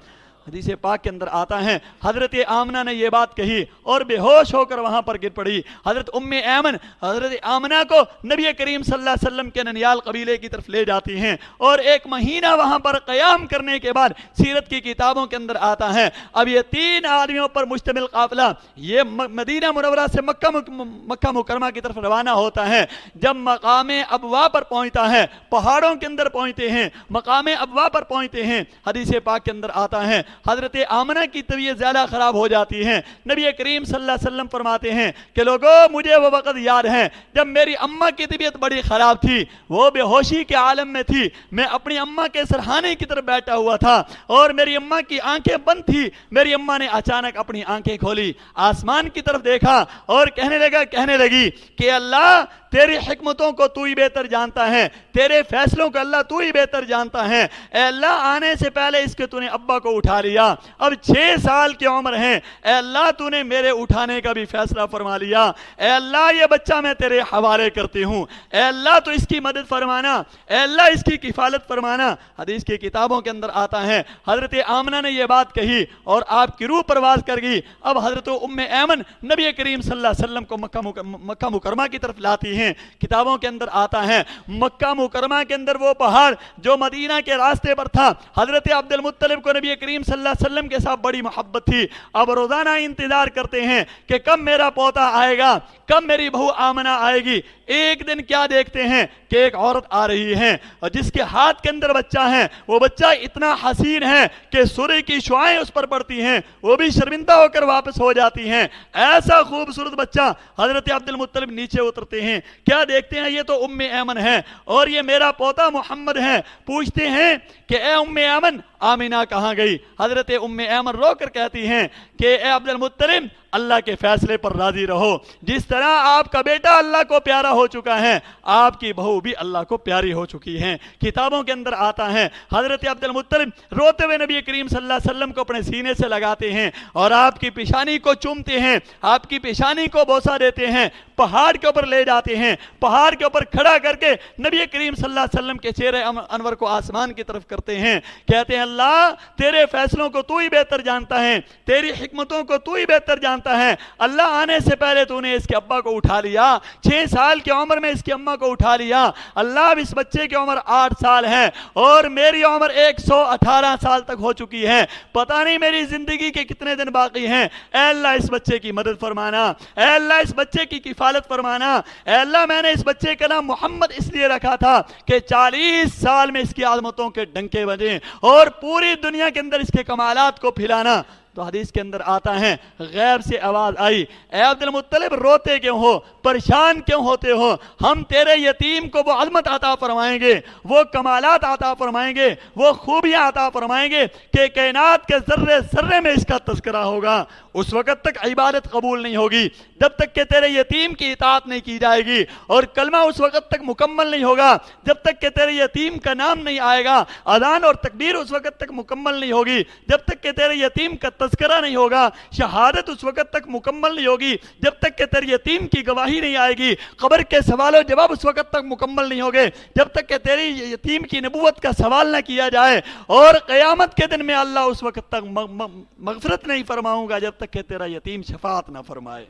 حدیث پاک کے اندر آتا ہے حضرت آمنہ نے یہ بات کہی اور بے ہوش ہو کر وہاں پر گر پڑی. حضرت ام ایمن حضرت آمنہ کو نبی کریم صلی اللہ علیہ وسلم کے ننیال قبیلے کی طرف لے جاتی ہیں اور 1 مہینہ وہاں پر قیام کرنے کے بعد سیرت کی کتابوں کے اندر آتا ہے اب یہ 3 آدمیوں پر مشتمل قافلہ یہ مدینہ منورہ سے مکہ مکرمہ کی طرف روانہ ہوتا ہے. جب مقام ابوا پر پہنچتا ہے پہاڑوں کے اندر پہنچتے ہیں, مقام ابوا پر پہنچتے ہیں, حدیث پاک کے اندر آتا ہے حضرت آمنہ کی طبیعت زیادہ خراب ہو جاتی ہے. نبی کریم صلی اللہ علیہ وسلم فرماتے ہیں کہ لوگوں مجھے وہ وقت یاد ہے جب میری اماں کی طبیعت بڑی خراب تھی, وہ بے ہوشی کے عالم میں تھی, میں اپنی اماں کے سرہانے کی طرف بیٹھا ہوا تھا اور میری اماں کی آنکھیں بند تھی. میری اماں نے اچانک اپنی آنکھیں کھولی, آسمان کی طرف دیکھا اور کہنے لگی کہ اللہ تیری حکمتوں کو تو ہی بہتر جانتا ہے, تیرے فیصلوں کو اللہ تو ہی بہتر جانتا ہے. اے اللہ آنے سے پہلے اس کے تو نے ابا کو اٹھا لیا, اب 6 سال کی عمر ہے, اے اللہ تو نے میرے اٹھانے کا بھی فیصلہ فرما لیا. اے اللہ یہ بچہ میں تیرے حوالے کرتی ہوں, اے اللہ تو اس کی مدد فرمانا, اے اللہ اس کی کفالت فرمانا. حدیث کی کتابوں کے اندر آتا ہے حضرت آمنہ نے یہ بات کہی اور آپ کی روح پرواز کر گئی. اب حضرت ام ایمن نبی کریم صلی اللہ علیہ وسلم کو مکہ مکرمہ کی طرف لاتی ہیں. کتابوں کے اندر آتا ہے مکہ مکرمہ کے اندر وہ پہاڑ جو مدینہ کے راستے پر تھا, حضرت عبد المطلب کو نبی کریم صلی اللہ علیہ وسلم کے ساتھ بڑی محبت تھی. اب روزانہ انتظار کرتے ہیں کہ کب میرا پوتا آئے گا, کب میری بہو آمنہ آئے گی. ایک دن کیا دیکھتے ہیں کہ ایک عورت آ رہی ہے اور جس کے ہاتھ کے اندر بچہ ہے, وہ بچہ اتنا حسین ہے کہ سورج کی شعائیں اس پر پڑتی ہیں, وہ بھی شرمندہ ہو کر واپس ہو جاتی ہیں. ایسا خوبصورت بچہ. حضرت عبد المطلب نیچے اترتے ہیں, کیا دیکھتے ہیں یہ تو ام ایمن ہے اور یہ میرا پوتا محمد ہے. پوچھتے ہیں کہ اے ام ایمن آمینہ کہاں گئی؟ حضرت ام ایمن رو کر کہتی ہیں کہ اے عبد المطلب اللہ کے فیصلے پر راضی رہو. جس طرح آپ کا بیٹا اللہ کو پیارا ہو چکا ہے, آپ کی بہو بھی اللہ کو پیاری ہو چکی ہیں. کتابوں کے اندر آتا ہے حضرت عبد المطلب روتے ہوئے نبی کریم صلی اللہ علیہ وسلم کو اپنے سینے سے لگاتے ہیں اور آپ کی پیشانی کو چومتے ہیں, آپ کی پیشانی کو بوسہ دیتے ہیں, پہاڑ کے اوپر لے جاتے ہیں, پہاڑ کے اوپر کھڑا کر کے نبی کریم صلی اللہ علیہ وسلم کے چہرے انور کو آسمان کی طرف کرتے ہیں. کہتے ہیں اللہ تیرے فیصلوں کو تو ہی بہتر جانتا ہے, تیری حکمتوں کو تو ہی بہتر جانتا ہے. اللہ آنے سے پہلے تو نے اس کے ابا کو اٹھا لیا, 6 سال کی عمر میں اس کی اماں کو اٹھا لیا. اللہ اب اس بچے کی عمر 8 سال ہے اور میری عمر 118 سال تک ہو چکی ہے, پتہ نہیں میری زندگی کے کتنے دن باقی ہیں. اے اللہ اس بچے کی مدد فرمانا, اے اللہ اس بچے کی کفالت فرمانا. اے اللہ میں نے اس بچے کا نام محمد اس لیے رکھا تھا کہ 40 سال میں اس کی عظمتوں کے ڈنکے بجیں اور پوری دنیا کے اندر اس کے کمالات کو پھیلانا. تو حدیث کے اندر آتا ہے غیب سے آواز آئی, اے عبد المطلب روتے کیوں ہو, پریشان کیوں ہوتے ہو؟ ہم تیرے یتیم کو وہ عظمت عطا فرمائیں گے, وہ کمالات عطا فرمائیں گے, وہ خوبیاں عطا فرمائیں گے کہ کائنات کے ذرے ذرے میں اس کا تذکرہ ہوگا. اس وقت تک عبادت قبول نہیں ہوگی جب تک کہ تیرے یتیم کی اطاعت نہیں کی جائے گی, اور کلمہ اس وقت تک مکمل نہیں ہوگا جب تک کہ تیرے یتیم کا نام نہیں آئے گا. اذان اور تکبیر اس وقت تک مکمل نہیں ہوگی جب تک کہ تیرے یتیم کا تذکرہ نہیں ہوگا. شہادت اس وقت تک مکمل نہیں ہوگی جب تک کہ تیرے یتیم کی گواہی نہیں آئے گی. قبر کے سوال و جواب اس وقت تک مکمل نہیں ہوگے جب تک کہ تیری یتیم کی نبوت کا سوال نہ کیا جائے. اور قیامت کے دن میں اللہ اس وقت تک مغفرت نہیں فرماؤں گا جب تک کہ تیرا یتیم شفاعت نہ فرمائے.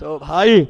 تو بھائی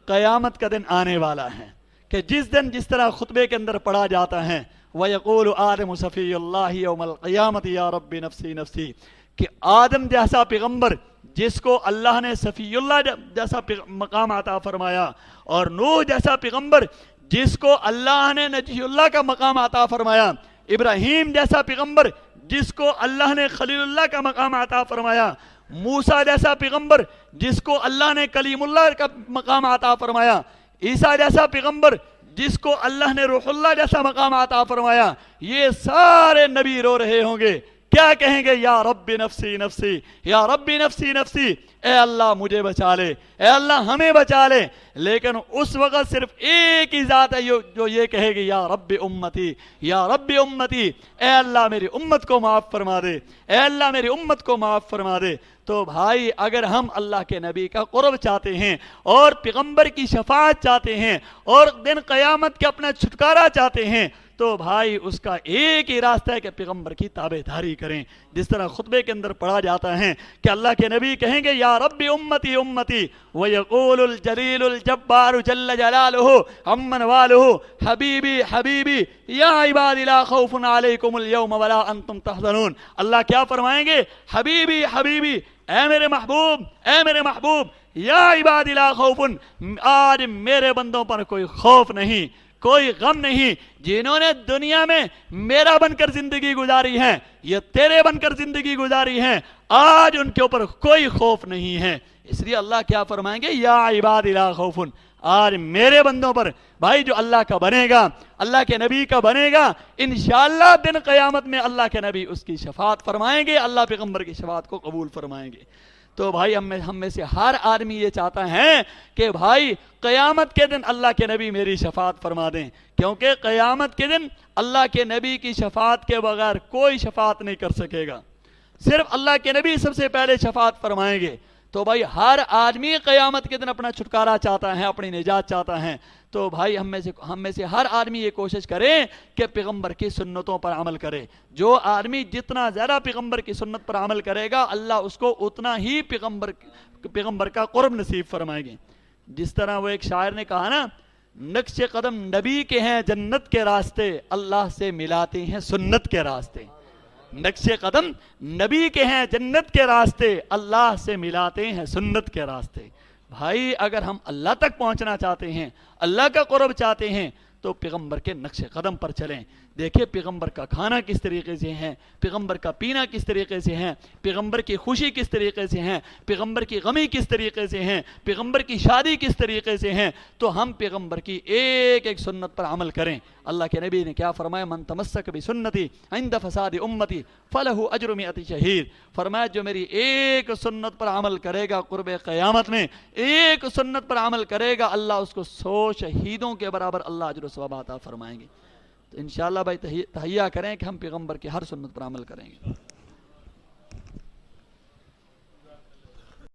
قیامت کا دن آنے والا ہے کہ جس دن جس طرح خطبے کے اندر پڑھا جاتا ہے وَيَقُولُ آدَمُ صَفِيُّ اللَّهِ يَوْمَ الْقِيَامَةِ يَا رَبِّ نَفْسِي نَفْسِي, کہ آدم جیسا پیغمبر جس کو اللہ نے صفی اللہ جیسا مقام عطا فرمایا, اور نوح جیسا پیغمبر جس کو اللہ نے نجی اللہ کا مقام عطا فرمایا, ابراہیم جیسا پیغمبر جس کو اللہ نے خلیل اللہ کا مقام عطا فرمایا, موسیٰ جیسا پیغمبر جس کو اللہ نے کلیم اللہ کا مقام عطا فرمایا, عیسیٰ جیسا پیغمبر جس کو اللہ نے روح اللہ جیسا مقام عطا فرمایا. یہ سارے نبی رو رہے ہوں گے, کیا کہیں گے؟ یا رب نفسی نفسی, یا رب نفسی نفسی, اے اللہ مجھے بچا لے, اے اللہ ہمیں بچا لے. لیکن اس وقت صرف ایک ہی ذات ہے جو یہ کہے گی یا رب امتی, یا رب امتی, اے اللہ میری امت کو معاف فرما دے, اے اللہ میری امت کو معاف فرما دے. تو بھائی اگر ہم اللہ کے نبی کا قرب چاہتے ہیں اور پیغمبر کی شفاعت چاہتے ہیں اور دن قیامت کے اپنا چھٹکارا چاہتے ہیں, تو بھائی اس کا ایک ہی راستہ ہے کہ پیغمبر کی تابعداری کریں. جس طرح خطبے کے اندر پڑھا جاتا ہے کہ اللہ کے نبی کہیں گے یا رب امتی امتی, وَيَقُولُ الْجَلِيلُ الْجَبَّارُ جَلَّ جَلَالُهُ عَمَّنْ وَالُهُ حبیبی حبیبی یا عباد لا خوف علیکم اليوم ولا انتم تحزنون. اللہ کیا فرمائیں گے؟ حبیبی حبیبی, اے میرے محبوب, اے میرے محبوب, یا عباد لا خوف, آج میرے بندوں پر کوئی خوف نہیں, کوئی غم نہیں. جنہوں نے دنیا میں میرا بن کر زندگی گزاری ہے، یہ تیرے بن کر زندگی گزاری ہے، آج ان کے اوپر کوئی خوف نہیں ہے. اس لیے اللہ کیا فرمائیں گے؟ یا عباد لا خوف. آج میرے بندوں پر بھائی جو اللہ کا بنے گا، اللہ کے نبی کا بنے گا، انشاءاللہ دن قیامت میں اللہ کے نبی اس کی شفاعت فرمائیں گے، اللہ پیغمبر کی شفاعت کو قبول فرمائیں گے. تو بھائی ہم میں سے ہر آدمی یہ چاہتا ہے کہ بھائی قیامت کے دن اللہ کے نبی میری شفاعت فرما دیں، کیونکہ قیامت کے دن اللہ کے نبی کی شفاعت کے بغیر کوئی شفاعت نہیں کر سکے گا، صرف اللہ کے نبی سب سے پہلے شفاعت فرمائیں گے. تو بھائی ہر آدمی قیامت کے دن اپنا چھٹکارا چاہتا ہے، اپنی نجات چاہتا ہے. تو بھائی ہم میں سے ہر آدمی یہ کوشش کرے کہ پیغمبر کی سنتوں پر عمل کرے. جو آدمی جتنا زیادہ پیغمبر کی سنت پر عمل کرے گا، اللہ اس کو اتنا ہی پیغمبر کا قرب نصیب فرمائیں گے. جس طرح وہ ایک شاعر نے کہا نا، نقش قدم نبی کے ہیں جنت کے راستے، اللہ سے ملاتے ہیں سنت کے راستے. نقش قدم نبی کے ہیں جنت کے راستے، اللہ سے ملاتے ہیں سنت کے راستے. بھائی اگر ہم اللہ تک پہنچنا چاہتے ہیں، اللہ کا قرب چاہتے ہیں، تو پیغمبر کے نقش قدم پر چلیں. دیکھیں پیغمبر کا کھانا کس طریقے سے ہے، پیغمبر کا پینا کس طریقے سے ہے، پیغمبر کی خوشی کس طریقے سے ہے، پیغمبر کی غمی کس طریقے سے ہے، پیغمبر کی شادی کس طریقے سے ہے. تو ہم پیغمبر کی ایک ایک سنت پر عمل کریں. اللہ کے نبی نے کیا فرمایا؟ من تمسک بسنتی عند فساد امتی فلہ اجر مئۃ شہید. فرمایا جو میری ایک سنت پر عمل کرے گا قرب قیامت میں، ایک سنت پر عمل کرے گا، اللہ اس کو 100 شہیدوں کے برابر اللہ اجر و ثواب عطا فرمائیں گے. تو انشاءاللہ بھائی تہیہ کریں کہ ہم پیغمبر کی ہر سنت پر عمل کریں گے.